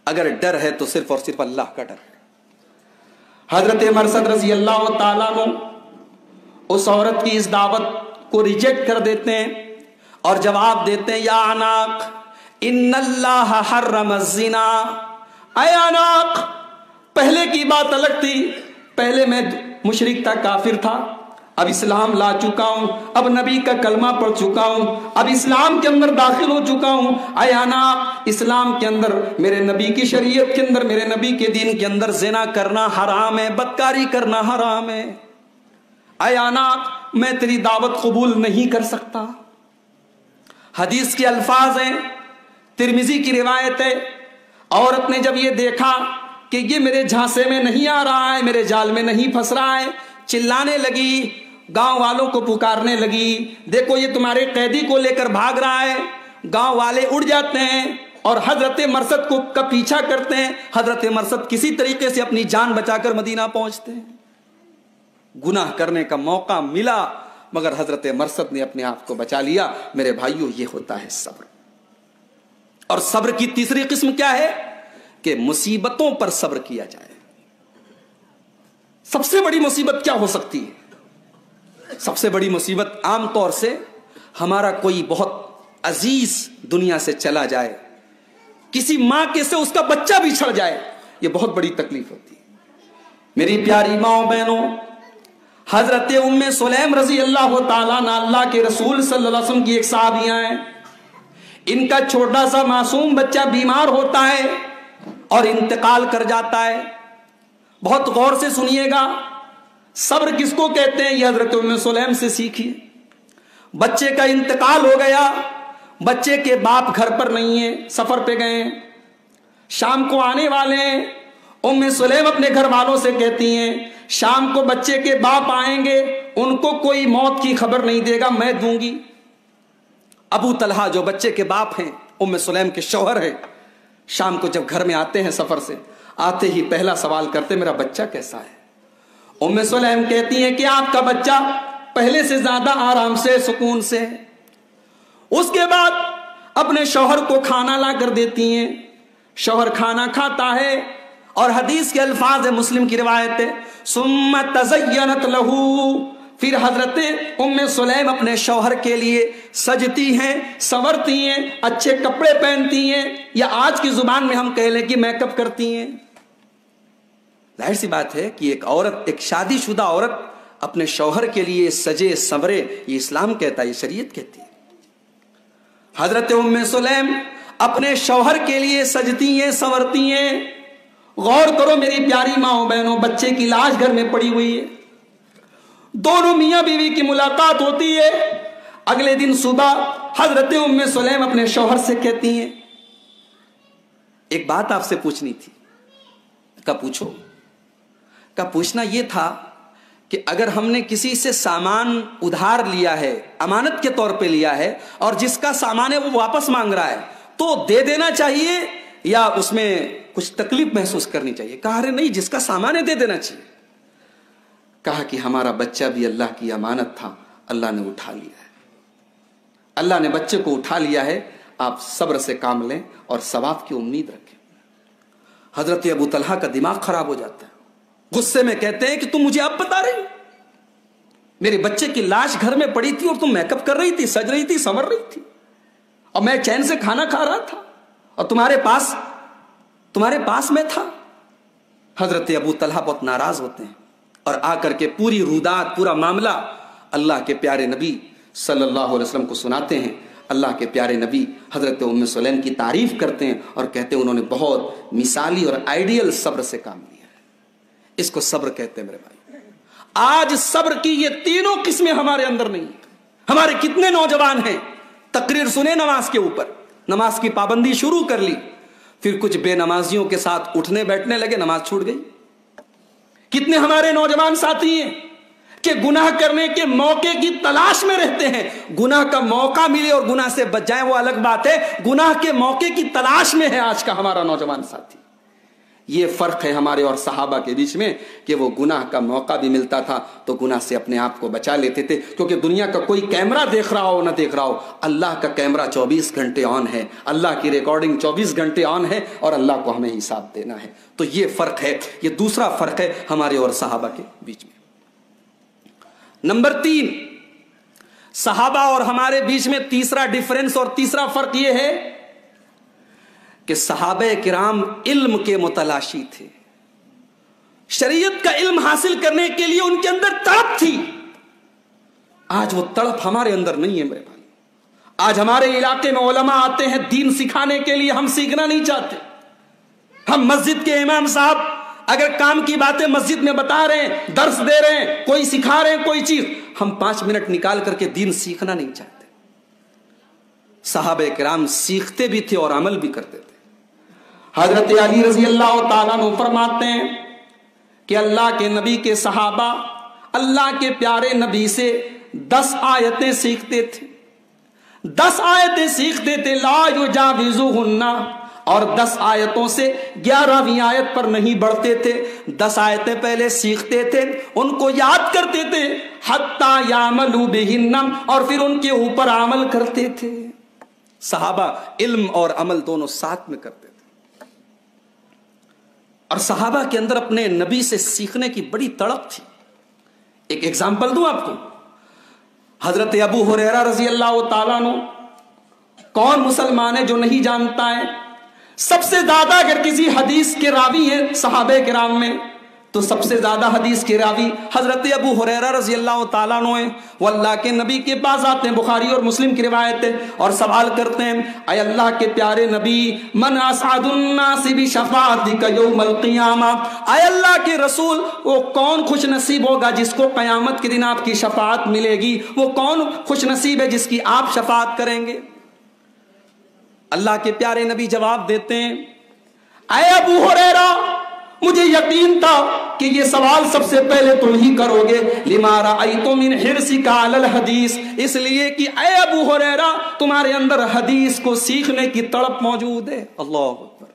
Speaker 1: اگر ڈر ہے تو صرف اور صرف اللہ کا ڈر ہے۔ حضرت مرثد رضی اللہ تعالیٰ عنہ اس عورت کی اس دعوت کو ریجیکٹ کر دیتے ہیں اور جواب دیتے ہیں یا عناق ان اللہ حرم الزنا۔ اے عناق، پہلے کی بات الگ تھی، پہلے میں مشرک تھا، کافر تھا، اب اسلام لا چکا ہوں، اب نبی کا کلمہ پڑھ چکا ہوں، اب اسلام کے اندر داخل ہو چکا ہوں۔ اے عناق، اسلام کے اندر، میرے نبی کی شریعت کے اندر، میرے نبی کے دین کے اندر زنا کرنا حرام ہے، بدکاری کرنا حرام ہے۔ اے عناق، میں تیری دعوت قبول نہیں کر سکتا۔ حدیث کے الفاظ ہیں، ترمذی کی روایت ہے، عورت نے جب یہ دیکھا کہ یہ میرے جھانسے میں نہیں آ رہا ہے، میرے جال میں نہیں پھنس رہا ہے، چلانے لگی، گاؤں والوں کو پکارنے لگی، دیکھو یہ تمہارے قیدی کو لے کر بھاگ رہا ہے۔ گاؤں والے اڑ جاتے ہیں اور حضرت مرثد کا پیچھا کرتے ہیں۔ حضرت مرثد کسی طریقے سے اپنی جان بچا کر مدینہ پہنچتے ہیں۔ گناہ کرنے کا موقع ملا مگر حضرت مرثد نے اپنے آپ کو بچا لیا۔ میرے بھائیوں، یہ ہوتا ہے صبر۔ اور صبر کی تیسری قسم کیا ہے کہ مصیبتوں پر صبر کیا جائے۔ سب سے بڑی مصیبت کیا ہو سکتی ہے؟ سب سے بڑی مصیبت عام طور سے ہمارا کوئی بہت عزیز دنیا سے چلا جائے، کسی ماں کے سے اس کا بچہ بھی چھڑ جائے، یہ بہت بڑی تکلیف ہوتی ہے۔ میری پیاری ماں بہنوں، حضرت ام سلیم رضی اللہ تعالیٰ عنہ، اللہ کے رسول صلی اللہ علیہ وسلم کی ایک صحابیاں ہیں، ان کا چھوٹا سا معصوم بچہ بیمار ہوتا ہے اور انتقال کر جاتا ہے۔ بہت غور سے سنیے گا، صبر کس کو کہتے ہیں یہ حضرت ام سلیم سے سیکھیے. بچے کا انتقال ہو گیا, بچے کے باپ گھر پر نہیں ہیں, سفر پہ گئے ہیں, شام کو آنے والے ہیں. ام سلیم اپنے گھر والوں سے کہتی ہیں شام کو بچے کے باپ آئیں گے, ان کو کوئی موت کی خبر نہیں دے گا, میں دوں گی. ابو طلحہ جو بچے کے باپ ہیں, ام سلیم کے شوہر ہیں, شام کو جب گھر میں آتے ہیں سفر سے, آتے ہی پہلا سوال کرتے میرا بچہ کیسا ہے. ام سلیم کہتی ہیں کہ آپ کا بچہ پہلے سے زیادہ آرام سے, سکون سے. اس کے بعد اپنے شوہر کو کھانا لا کر دیتی ہیں, شوہر کھانا کھاتا ہے, اور حدیث کے الفاظ ہے, مسلم کی روایت ہے, ثم تزینت لہو, پھر حضرت ام سلیم اپنے شوہر کے لیے سجتی ہیں, سنورتی ہیں, اچھے کپڑے پہنتی ہیں, یا آج کی زبان میں ہم کہہ لیں کہ میک اپ کرتی ہیں. ظاہر سی بات ہے کہ ایک عورت, ایک شادی شدہ عورت اپنے شوہر کے لیے سجے سنورے, یہ اسلام کہتا ہے, یہ شریعت کہتی ہے. حضرت ام سلیم اپنے شوہر کے لیے سجتی ہیں, سنورتی ہیں. غور کرو میری پیاری ماں بہنوں, بچے کی لاش گھر میں پڑی ہوئی ہے, دونوں میاں بیوی کی ملاقات ہوتی ہے. اگلے دن صبح حضرت ام سلیم اپنے شوہر سے کہتی ہیں ایک بات آپ سے پوچھنی تھی. کا پوچھو. کا پوچھنا یہ تھا کہ اگر ہم نے کسی سے سامان ادھار لیا ہے, امانت کے طور پہ لیا ہے, اور جس کا سامان ہے وہ واپس مانگ رہا ہے, تو دے دینا چاہیے یا اس میں کچھ تکلیف محسوس کرنی چاہیے. کہا ارے نہیں, جس کا سامان ہے دے دینا چاہیے. کہا کہ ہمارا بچہ بھی اللہ کی امانت تھا, اللہ نے اٹھا لیا ہے, اللہ نے بچے کو اٹھا لیا ہے, آپ صبر سے کام لیں اور ثواب کی امید رکھیں. حضرت ابو طلحہ کا دماغ خراب ہو جاتا ہے, غصے میں کہتے ہیں کہ تم مجھے اب بتا رہی, میرے بچے کی لاش گھر میں پڑی تھی اور تم میک اپ کر رہی تھی, سج رہی تھی, سنور رہی تھی, اور میں چین سے کھانا کھا رہا تھا اور تمہارے پاس میں تھا. حضرت ابو طلحہ بہت ناراض ہوتے ہیں اور آ کر کے پوری رودات, پورا معاملہ اللہ کے پیارے نبی صلی اللہ علیہ وسلم کو سناتے ہیں. اللہ کے پیارے نبی حضرت ام سلیم کی تعریف کرتے ہیں اور کہتے ہیں انہوں نے بہت مثالی اور آئیڈیل صبر سے کام لیا ہے. اس کو صبر کہتے ہیں میرے بھائی. آج صبر کی یہ تینوں قسمیں ہمارے اندر نہیں ہیں. ہمارے کتنے نوجوان ہیں تقریر سنے نماز کے اوپر, نماز کی پابندی شروع کر لی, پھر کچھ بے نمازیوں کے ساتھ اٹھنے بیٹھنے لگے, نماز چھوٹ گئی. کتنے ہمارے نوجوان ساتھی ہیں کہ گناہ کرنے کے موقع کی تلاش میں رہتے ہیں, گناہ کا موقع ملے اور گناہ سے بچ جائیں وہ الگ بات ہے, گناہ کے موقع کی تلاش میں ہے آج کا ہمارا نوجوان ساتھی. یہ فرق ہے ہمارے اور صحابہ کے بیچ میں کہ وہ گناہ کا موقع بھی ملتا تھا تو گناہ سے اپنے آپ کو بچا لیتے تھے, کیونکہ دنیا کا کوئی کیمرہ دیکھ رہا ہو نہ دیکھ رہا ہو, اللہ کا کیمرہ 24 گھنٹے آن ہے, اللہ کی ریکارڈنگ 24 گھنٹے آن ہے, اور اللہ کو ہمیں حساب دینا ہے. تو یہ فرق ہے, یہ دوسرا فرق ہے ہمارے اور صحابہ کے بیچ میں. نمبر 3, صحابہ اور ہمارے بیچ میں تیسرا ڈیفرنس اور تیسرا فرق یہ ہے کہ صحابہ کرام علم کے متلاشی تھے, شریعت کا علم حاصل کرنے کے لیے ان کے اندر تڑپ تھی. آج وہ تڑپ ہمارے اندر نہیں ہے میرے بھائی. آج ہمارے علاقے میں علماء آتے ہیں دین سکھانے کے لیے, ہم سیکھنا نہیں چاہتے. ہم مسجد کے امام صاحب اگر کام کی باتیں مسجد میں بتا رہے ہیں, درس دے رہے ہیں, کوئی سکھا رہے ہیں کوئی چیز, ہم 5 منٹ نکال کر کے دین سیکھنا نہیں چاہتے. صحابہ کرام سیکھتے بھی تھے اور عمل بھی کرتے تھے. حضرت علی رضی اللہ تعالیٰ عنہ فرماتے ہیں کہ اللہ کے نبی کے صحابہ اللہ کے پیارے نبی سے 10 آیتیں سیکھتے تھے, 10 آیتیں سیکھتے تھے, لا یجاوزوہن, اور 10 آیتوں سے 11ویں آیت پر نہیں بڑھتے تھے. 10 آیتیں پہلے سیکھتے تھے, ان کو یاد کرتے تھے, حتی یعملوا بہن, اور پھر ان کے اوپر عمل کرتے تھے. صحابہ علم اور عمل دونوں ساتھ میں کرتے تھے, اور صحابہ کے اندر اپنے نبی سے سیکھنے کی بڑی تڑپ تھی. ایک ایگزامپل دوں آپ کو, حضرت ابو ہریرہ رضی اللہ تعالیٰ عنہ, کون مسلمان ہے جو نہیں جانتا ہے, سب سے زیادہ اگر کسی حدیث کے راوی ہیں صحابہ کرام میں تو سب سے زیادہ حدیث کے راوی حضرت ابو ہریرہ رضی اللہ تعالیٰ عنہ ہیں. وہ اللہ کے نبی کے پاس آتے ہیں, بخاری اور مسلم کی روایت ہے, اور سوال کرتے ہیں, اے اللہ کے پیارے نبی, من اسعد الناس بشفاعتک یوم القیامہ, اے اللہ کے رسول, وہ کون خوش نصیب ہوگا جس کو قیامت کے دن آپ کی شفاعت ملے گی؟ وہ کون خوش نصیب ہے جس کی آپ شفاعت کریں گے؟ اللہ کے پیارے نبی جواب دیتے ہیں, اے ابو ہریرہ, مجھے یقین تھا کہ یہ سوال سب سے پہلے تم ہی کرو گے. لما رأیت من حرصک علی الحدیث, اس لیے کہ اے ابو ہریرہ, تمہارے اندر حدیث کو سیکھنے کی تڑپ موجود ہے. اللہ اکبر.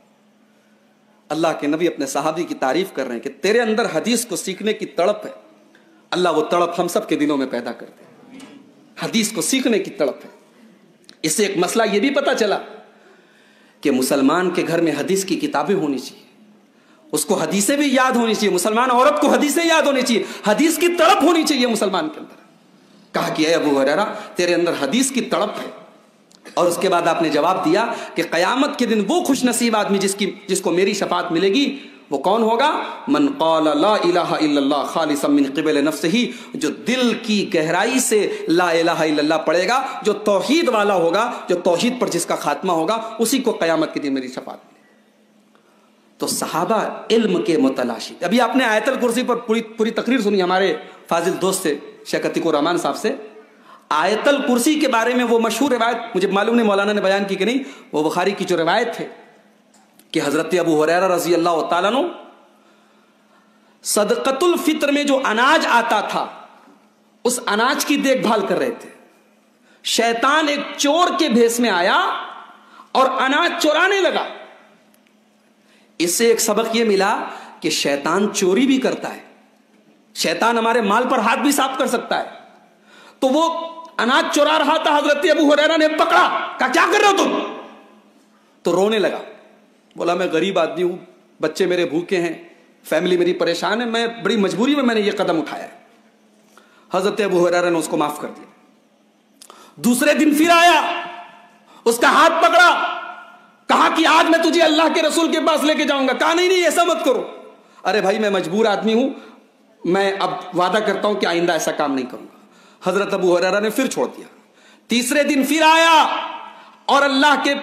Speaker 1: اللہ کے نبی اپنے صحابی کی تعریف کر رہے ہیں کہ تیرے اندر حدیث کو سیکھنے کی تڑپ ہے. اللہ وہ تڑپ ہم سب کے دلوں میں پیدا کرتے ہیں, حدیث کو سیکھنے کی تڑپ ہے. اس سے ایک مسئلہ یہ بھی پتا چلا کہ مسلمان کے گھر میں حدیث کی کتابیں ہونی چاہیے, اس کو حدیثیں بھی یاد ہونی چاہیے. مسلمان عورت کو حدیثیں یاد ہونی چاہیے, حدیث کی تڑپ ہونی چاہیے مسلمان کے اندر. کہا کہ اے ابو ہریرہ, تیرے اندر حدیث کی تڑپ ہے. اور اس کے بعد آپ نے جواب دیا کہ قیامت کے دن وہ خوش نصیب آدمی جس کو میری شفاعت ملے گی, وہ کون ہوگا؟ من قال لا الہ الا اللہ خالصا من قبل نفسہ, جو دل کی گہرائی سے لا الہ الا اللہ پڑھے گا, جو توحید والا ہوگا, جو توحید پر جس کا خاتمہ ہوگا, اسی کو قیامت کے دن میری شفاعت ملے. تو صحابہ علم کے متلاشی. ابھی آپ نے آیت الکرسی پر پوری تقریر سنی ہمارے فاضل دوست سے شیخ عتیق الرحمان صاحب سے. آیت الکرسی کے بارے میں وہ مشہور روایت, مجھے معلوم نہیں مولانا نے بیان کی کہ نہیں, وہ بخاری کی جو روایت ہے کہ حضرت ابو ہریرہ رضی اللہ تعالیٰ عنہ صدقۃ الفطر میں جو اناج آتا تھا, اس اناج کی دیکھ بھال کر رہے تھے. شیطان ایک چور کے بھیس میں آیا اور اناج چورانے لگا. اس سے ایک سبق یہ ملا کہ شیطان چوری بھی کرتا ہے, شیطان ہمارے مال پر ہاتھ بھی صاف کر سکتا ہے. تو وہ اناج چورا رہا تھا, حضرت ابو ہریرہ نے پکڑا, کہا کیا کر رہے ہو تم؟ تو رونے لگا, بولا میں غریب آدمی ہوں, بچے میرے بھوکے ہیں, فیملی میری پریشان ہے, میں بڑی مجبوری میں نے یہ قدم اٹھایا ہے. حضرت ابو ہریرہ نے اس کو معاف کر دیا. دوسرے دن پھر آیا, اس کا ہاتھ پکڑا, کہا کہ آج میں تجھے اللہ کے رسول کے پاس لے کے جاؤں گا. کہا نہیں ایسا مت کرو. ارے بھائی میں مجبور آدمی ہوں, میں اب وعدہ کرتا ہوں کہ آئندہ ایسا کام نہیں کروں گا. حضرت ابو ہریرہ نے پھر چھوڑ دیا. تیسرے دن پھر آیا اور اللہ کے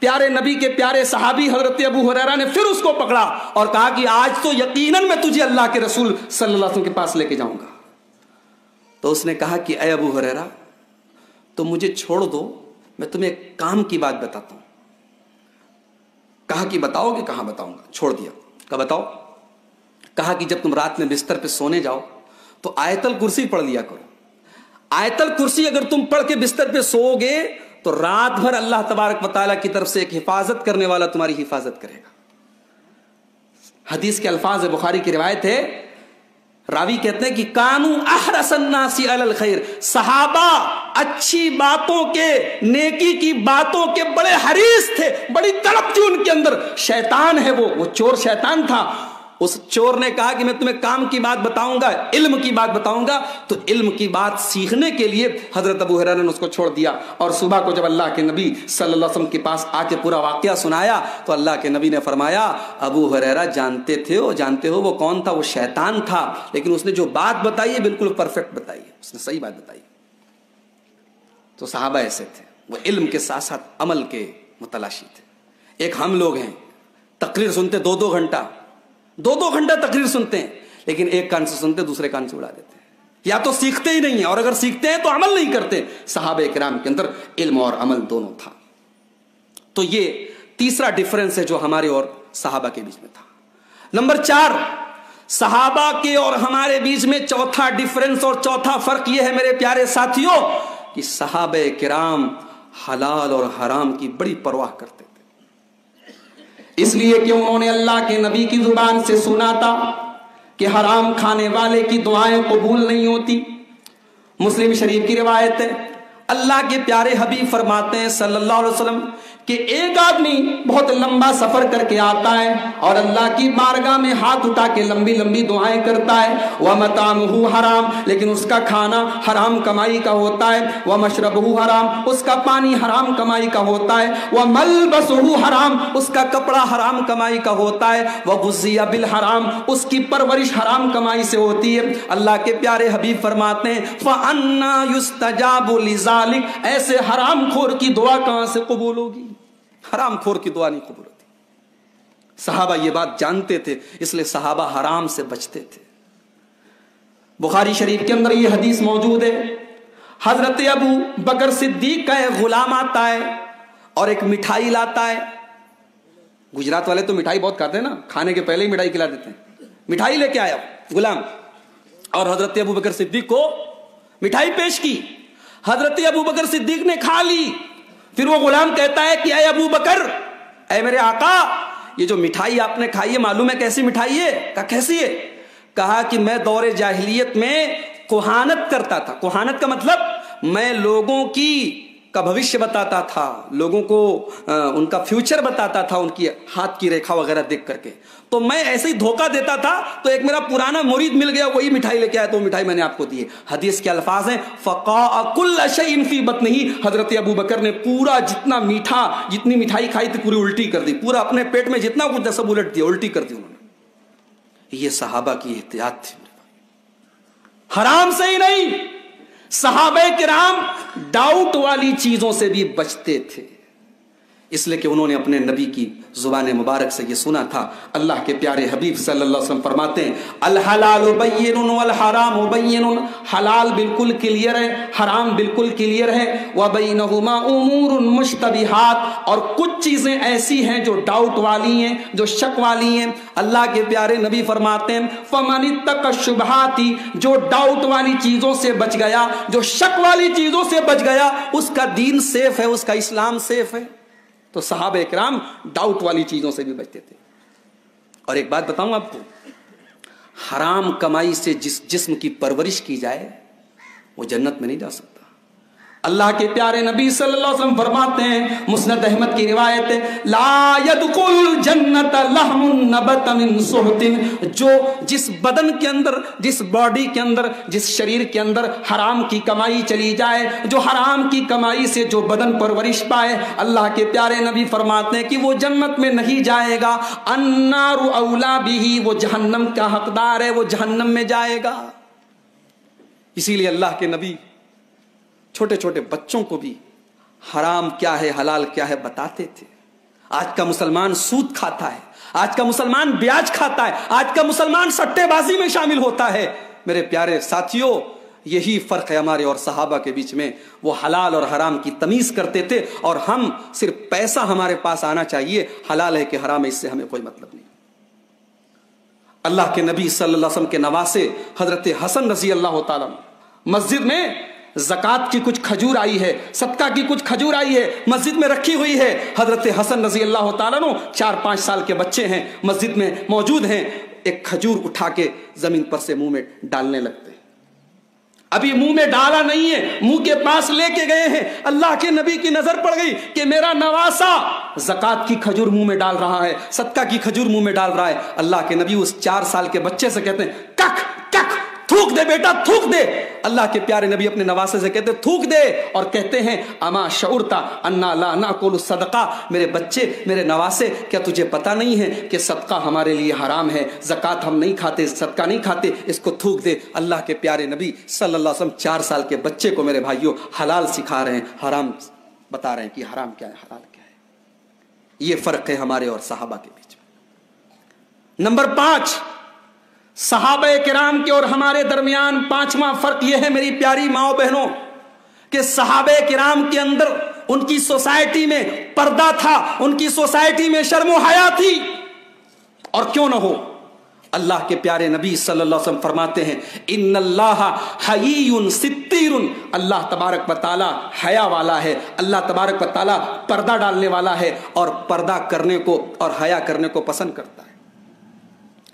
Speaker 1: پیارے نبی کے پیارے صحابی حضرت ابو ہریرہ نے پھر اس کو پکڑا اور کہا کہ آج تو یقیناً میں تجھے اللہ کے رسول صلی اللہ علیہ وسلم کے پاس لے کے جاؤں گا. تو اس نے کہا کہ اے ابو ہریرہ, تو مجھے چھوڑ دو, میں تمہیں ایک کام کی بات بتاتا ہوں. کہا کہ بتاؤ گے؟ کہاں بتاؤں گا. چھوڑ دیا. کہا بتاؤ. کہا کہ جب تم رات میں بستر پہ سونے جاؤ تو آیت الکرسی پڑھ لیا کرو. آیت الکرسی اگر تم پڑھ کے بستر پہ سو گے تو رات بھر اللہ تبارک و تعالیٰ کی طرف سے ایک حفاظت کرنے والا تمہاری حفاظت کرے گا. حدیث کے الفاظ ہے, بخاری کی روایت ہے, راوی کہتے ہیں کہ کانو احرص الناس علی الخیر, صحابہ اچھی باتوں کے, نیکی کی باتوں کے بڑے حریص تھے, بڑی طلب تھی ان کے اندر. شیطان ہے وہ چور شیطان تھا. اس چور نے کہا کہ میں تمہیں کام کی بات بتاؤں گا, علم کی بات بتاؤں گا. تو علم کی بات سیکھنے کے لیے حضرت ابو ہریرہ نے اس کو چھوڑ دیا. اور صبح کو جب اللہ کے نبی صلی اللہ علیہ وسلم کے پاس آ کے پورا واقعہ سنایا تو اللہ کے نبی نے فرمایا, ابو ہریرہ جانتے ہو وہ کون تھا؟ وہ شیطان تھا, لیکن اس نے جو بات بتائی ہے بالکل پرفیکٹ بتائی ہے, اس نے صحیح بات بتائی. تو صحابہ ایسے تھے, وہ علم کے ساتھ ساتھ عمل کے متلاشی تھے. ایک ہم لوگ ہیں, تقریر سنتے 2 گھنٹہ تقریر سنتے ہیں, لیکن ایک کان سے سنتے دوسرے کان سے اڑا دیتے ہیں. یا تو سیکھتے ہی نہیں ہیں, اور اگر سیکھتے ہیں تو عمل نہیں کرتے. صحابہ کرام کے اندر علم اور عمل دونوں تھا. تو یہ تیسرا ڈیفرنس ہے جو ہمارے اور صحابہ کے بیچ میں تھا. نمبر 4, صحابہ کے اور ہمارے بیچ میں چوتھا ڈیفرنس اور چوتھا فرق یہ ہے میرے پیارے ساتھیوں, کہ صحابہ کرام حلال اور حرام کی بڑی پرواہ کرتے تھے. اس لیے کہ انہوں نے اللہ کے نبی کی زبان سے سنا تھا کہ حرام کھانے والے کی دعائیں قبول نہیں ہوتی. مسلم شریف کی روایت ہے, اللہ کے پیارے حبیب فرماتے ہیں صلی اللہ علیہ وسلم
Speaker 2: کہ ایک آدمی بہت لمبا سفر کر کے آتا ہے اور اللہ کی بارگاہ میں ہاتھ اٹھا کے لمبی لمبی دعائیں کرتا ہے، وَمَطْعَمُهُ حرام، لیکن اس کا کھانا حرام کمائی کا ہوتا ہے، وَمَشْرَبُهُ حرام، اس کا پانی حرام کمائی کا ہوتا ہے، وَمَلْبَسُهُ حرام، اس کا کپڑا حرام کمائی کا ہوتا ہے، وَغُذِّيَ بِالْحَرام، اس کی پرورش حرام کمائی سے ہوتی ہے۔ اللہ کے پیارے حبیب فرماتے ہیں فَأَنَّا يُسْتَجَابُ لِذَلِكَ، ایسے حرام خور کی دعا کہاں سے قبول ہوگی؟ حرام خور کی دعا نہیں قبول ہوتی۔ صحابہ یہ بات جانتے تھے، اس لیے صحابہ حرام سے بچتے تھے۔ بخاری شریف کے اندر یہ حدیث موجود ہے، حضرت ابو بکر صدیق کا ایک غلام آتا ہے اور ایک مٹھائی لاتا ہے۔ گجرات والے تو مٹھائی بہت کھاتے ہیں نا، کھانے کے پہلے ہی مٹھائی کھلا دیتے ہیں۔ مٹھائی لے کے آیا غلام اور حضرت ابو بکر صدیق کو مٹھائی پیش کی۔ حضرت ابو بکر صدیق نے کھا لی۔ پھر وہ غلام کہتا ہے کہ اے ابو بکر، اے میرے آقا، یہ جو مٹھائی آپ نے کھائی ہے معلوم ہے کیسی مٹھائی ہے؟ کہا کیسی ہے؟ کہا کہ میں دور جاہلیت میں کوہانت کرتا تھا۔ کوہانت کا مطلب میں لوگوں کا بھوشیہ بتاتا تھا، لوگوں کو ان کا فیوچر بتاتا تھا، ان کی ہاتھ کی ریکھا وغیرہ دیکھ کر کے۔ تو میں ایسے ہی دھوکہ دیتا تھا، تو ایک میرا پرانا مرید مل گیا، وہی مٹھائی لے کے آیا، تو وہ مٹھائی میں نے آپ کو دی ہے۔ حدیث کے الفاظ ہیں فقاء کل شیء فی بطنہ، حضرت ابو بکر نے پورا جتنی مٹھائی کھائی تھی پوری الٹی کر دی، پورا اپنے پیٹ میں جتنا کچھ سب الٹ دیا، الٹی کر دی انہوں نے۔ یہ صحابہ کی احتیاط تھی۔ حرام سے ہی نہیں، صحابہ کرام ڈاؤٹ والی چیزوں سے بھی بچتے تھے، اس لیے کہ انہوں نے اپنے نبی کی زبان مبارک سے یہ سنا تھا۔ اللہ کے پیارے حبیب صلی اللہ علیہ وسلم فرماتے ہیں الحلال بین والحرام بین، حلال بالکل کلیئر ہے، حرام بالکل کلیئر ہے، وبینہما امور مشتبہات، اور کچھ چیزیں ایسی ہیں جو ڈاؤٹ والی ہیں، جو شک والی ہیں۔ اللہ کے پیارے نبی فرماتے ہیں فمن اتقى الشبہات، جو ڈاؤٹ والی چیزوں سے بچ گیا، جو شک والی چیزوں سے بچ گیا، اس کا دین سیف ہے، اس کا اسلام سیف ہے۔ تو صحابہ اکرام ڈاؤٹ والی چیزوں سے بھی بچتے تھے۔ اور ایک بات بتاؤں آپ کو، حرام کمائی سے جس جسم کی پرورش کی جائے وہ جنت میں نہیں جا سکتا۔ اللہ کے پیارے نبی صلی اللہ علیہ وسلم فرماتے ہیں، مسند احمد کی روایت ہے، لا يدخل جنت لحم نبت من سحت، جو جس بدن کے اندر، جس باڈی کے اندر، جس شریر کے اندر حرام کی کمائی چلی جائے، جو حرام کی کمائی سے جو بدن پرورش پائے، اللہ کے پیارے نبی فرماتے ہیں کہ وہ جنت میں نہیں جائے گا، النار اولا بہ، وہ جہنم کا حقدار ہے، وہ جہنم میں جائے گا۔ اسی لیے اللہ کے نبی چھوٹے چھوٹے بچوں کو بھی حرام کیا ہے حلال کیا ہے بتاتے تھے۔ آج کا مسلمان سود کھاتا ہے، آج کا مسلمان بیاج کھاتا ہے، آج کا مسلمان سٹے بازی میں شامل ہوتا ہے۔ میرے پیارے ساتھیوں، یہی فرق ہے ہمارے اور صحابہ کے بیچ میں۔ وہ حلال اور حرام کی تمیز کرتے تھے، اور ہم صرف پیسہ ہمارے پاس آنا چاہیے، حلال ہے کہ حرام ہے اس سے ہمیں کوئی مطلب نہیں۔ اللہ کے نبی صلی اللہ علیہ وسلم کے نواسے حضرت حسن رضی اللہ تعالیٰ مسجد میں زکات کی کچھ کھجور آئی ہے، صدقہ کی کچھ کھجور آئی ہے، مسجد میں رکھی ہوئی ہے۔ حضرت حسن رضی اللہ تعالیٰ عنہ 4-5 سال کے بچے ہیں، مسجد میں موجود ہیں، ایک کھجور اٹھا کے زمین پر سے منہ میں ڈالنے لگتے ہیں۔ ابھی منہ میں ڈالا نہیں ہے، منہ کے پاس لے کے گئے ہیں، اللہ کے نبی کی نظر پڑ گئی کہ میرا نواسا زکات کی کھجور منہ میں ڈال رہا ہے، صدقہ کی کھجور منہ میں ڈال رہا ہے۔ اللہ کے نبی اس 4 سال کے بچے سے کہتے ہیں کک کک، تھوک دے بیٹا، تھوک دے۔ اللہ کے پیارے نبی اپنے نواسے سے کہتے تھوک دے، اور کہتے ہیں اما شعرتا انا لا ناکل الصدقہ، میرے بچے، میرے نواسے، کیا تجھے پتہ نہیں ہے کہ صدقہ ہمارے لیے حرام ہے، زکات ہم نہیں کھاتے، صدقہ نہیں کھاتے، اس کو تھوک دے۔ اللہ کے پیارے نبی صلی اللہ علیہ وسلم 4 سال کے بچے کو میرے بھائیوں حلال سکھا رہے ہیں، حرام بتا رہے ہیں کہ حرام کیا ہے حلال کیا ہے۔ یہ فرق ہے ہمارے اور صحابہ کے بیچ میں۔ نمبر 5، صحابہ کرام کے اور ہمارے درمیان 5واں فرق یہ ہے میری پیاری ماؤں بہنوں، کہ صحابہ کرام کے اندر ان کی سوسائٹی میں پردہ تھا، ان کی سوسائٹی میں شرم و حیا تھی۔ اور کیوں نہ ہو، اللہ کے پیارے نبی صلی اللہ علیہ وسلم فرماتے ہیں ان اللہ حیی ستیر، اللہ تبارک و تعالی حیا والا ہے، اللہ تبارک و تعالی پردہ ڈالنے والا ہے، اور پردہ کرنے کو اور حیا کرنے کو پسند کرتا ہے۔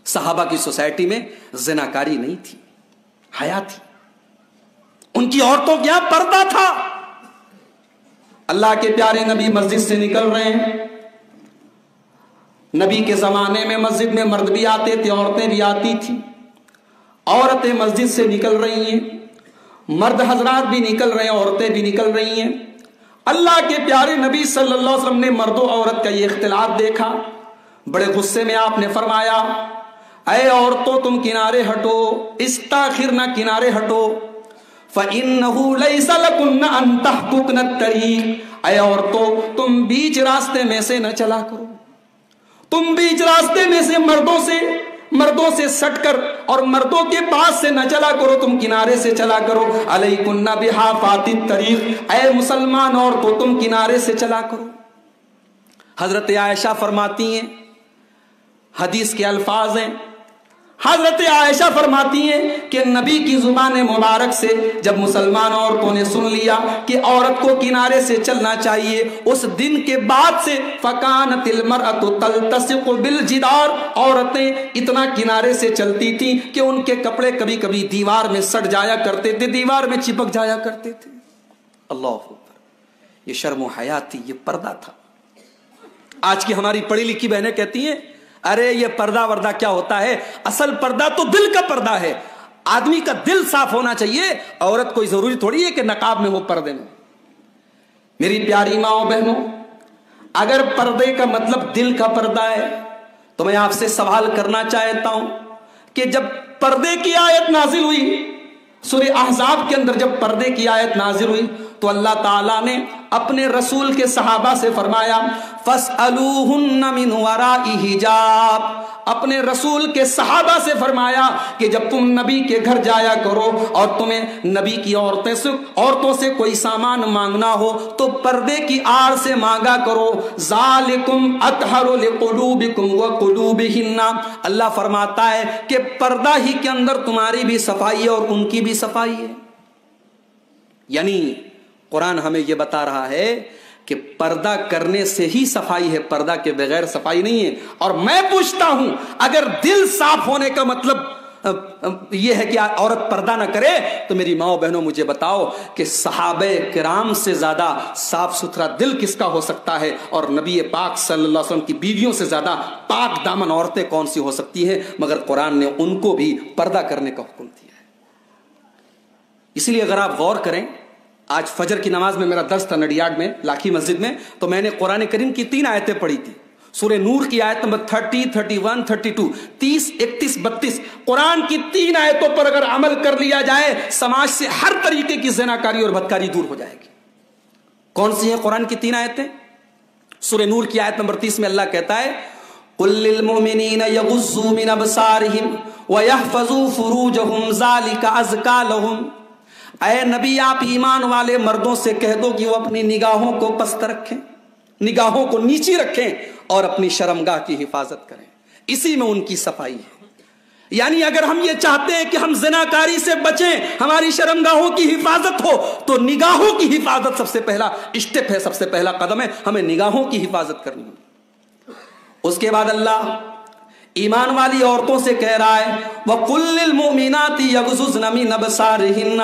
Speaker 2: صحابہ کی سوسائٹی میں زناکاری نہیں تھی، حیا تھی، ان کی عورتوں کے یہاں پردہ تھا۔ اللہ کے پیارے نبی مسجد سے نکل رہے ہیں. نبی کے زمانے میں مسجد میں مرد بھی آتے تھے، عورتیں بھی آتی تھی. عورتیں مسجد سے نکل رہی ہیں، مرد حضرات بھی نکل رہے ہیں، عورتیں بھی نکل رہی ہیں. اللہ کے پیارے نبی صلی اللہ علیہ وسلم نے مرد و عورت کا یہ اختلاط دیکھا. بڑے غصے میں آپ نے فرمایا، اے عورتوں تم کنارے ہٹو، استاخرنا کنارے ہٹو، فَإِنَّهُ لَيْسَ لَكُنَّ أَن تَحْقُقْنَ الطَّرِيقَ. اے عورتوں تم بیچ راستے میں سے نہ چلا کرو، تم بیچ راستے میں سے مردوں سے سٹ کر اور مردوں کے پاس سے نہ چلا کرو، تم کنارے سے چلا کرو. علیکن بحافات الطریق، اے مسلمان عورتوں تم کنارے سے چلا کرو. حضرت عائشہ فرماتی ہیں، حدیث کے الفاظ ہیں، حضرت عائشہ فرماتی ہیں کہ نبی کی زبان مبارک سے جب مسلمان عورتوں نے سن لیا کہ عورت کو کنارے سے چلنا چاہیے، اس دن کے بعد سے فَكَانَتِ الْمَرْأَةُ تَلْتَصِقُ بِالْجِدَارِ، عورتیں اتنا کنارے سے چلتی تھیں کہ ان کے کپڑے کبھی کبھی دیوار میں سٹ جایا کرتے تھے، دیوار میں چپک جایا کرتے تھے. اللہ اکبر. یہ شرم و حیا تھی، یہ پردہ تھا. آج کی ہماری پڑھی لکھی بہنیں کہتی ہیں ارے یہ پردہ وردہ کیا ہوتا ہے، اصل پردہ تو دل کا پردہ ہے. آدمی کا دل صاف ہونا چاہیے. عورت کوئی ضروری تھوڑی ہے کہ نقاب میں ہو، پردے میں. میری پیاری ماں بہنوں، اگر پردے کا مطلب دل کا پردہ ہے تو میں آپ سے سوال کرنا چاہتا ہوں کہ جب پردے کی آیت نازل ہوئی، سورہ احزاب کے اندر جب پردے کی آیت نازل ہوئی تو اللہ تعالیٰ نے اپنے رسول کے صحابہ سے فرمایا فَاسْأَلُوهُنَّ مِنْ وَرَاءِ حِجَابٍ. اپنے رسول کے صحابہ سے فرمایا کہ جب تم نبی کے گھر جایا کرو اور تمہیں نبی کی عورتوں سے کوئی سامان مانگنا ہو تو پردے کی آڑ سے مانگا کرو. ذَالِكُمْ أَطْهَرُ لِقُلُوبِكُمْ وَقُلُوبِهِنَّ. اللہ فرماتا ہے کہ پردہ ہی کے اندر تمہاری بھی صفائی ہے اور ان کی بھی صفائی ہے. یعنی قرآن ہمیں یہ بتا رہا ہے کہ پردہ کرنے سے ہی صفائی ہے، پردہ کے بغیر صفائی نہیں ہے. اور میں پوچھتا ہوں اگر دل صاف ہونے کا مطلب یہ ہے کہ عورت پردہ نہ کرے تو میری ماں بہنوں مجھے بتاؤ کہ صحابہ کرام سے زیادہ صاف ستھرا دل کس کا ہو سکتا ہے، اور نبی پاک صلی اللہ علیہ وسلم کی بیویوں سے زیادہ پاک دامن عورتیں کون سی ہو سکتی ہیں؟ مگر قرآن نے ان کو بھی پردہ کرنے کا حکم دیا ہے. اس لیے اگر آپ غور کریں، آج فجر کی نماز میں میرا درس تھا نڈیاڈ میں لاکھی مسجد میں، تو میں نے قرآن کریم کی 3 آیتیں پڑھی تھی. سورہ نور کی آیت نمبر 30، 31، 32، 30، 31، 32. قرآن کی 3 آیتوں پر اگر عمل کر لیا جائے سماج سے ہر طریقے کی زناکاری اور بدکاری دور ہو جائے گی. کون سی ہیں قرآن کی 3 آیتیں؟ سورہ نور کی آیت نمبر 30 میں اللہ کہتا ہے قُلْ لِلْمُؤْمِنِينَ يَغُضُّوا مِنْ أَبْصَارِهِمْ وَيَحْفَظُوا فُرُوجَهُمْ ذَلِكَ أَزْكَىٰ لَهُمْ. اے نبی آپ ایمان والے مردوں سے کہہ دو کہ وہ اپنی نگاہوں کو پست رکھیں، نگاہوں کو نیچی رکھیں اور اپنی شرمگاہ کی حفاظت کریں، اسی میں ان کی صفائی ہے. یعنی اگر ہم یہ چاہتے ہیں کہ ہم زناکاری سے بچیں، ہماری شرمگاہوں کی حفاظت ہو، تو نگاہوں کی حفاظت سب سے پہلا اسٹیپ ہے، سب سے پہلا قدم ہے. ہمیں نگاہوں کی حفاظت کرنی ہے. اس کے بعد اللہ ایمان والی عورتوں سے کہہ رہا ہے وَقُلْ لِلْمُؤْمِنَاتِ يَغْضُضْنَ مِنْ أَبْصَارِهِنَّ.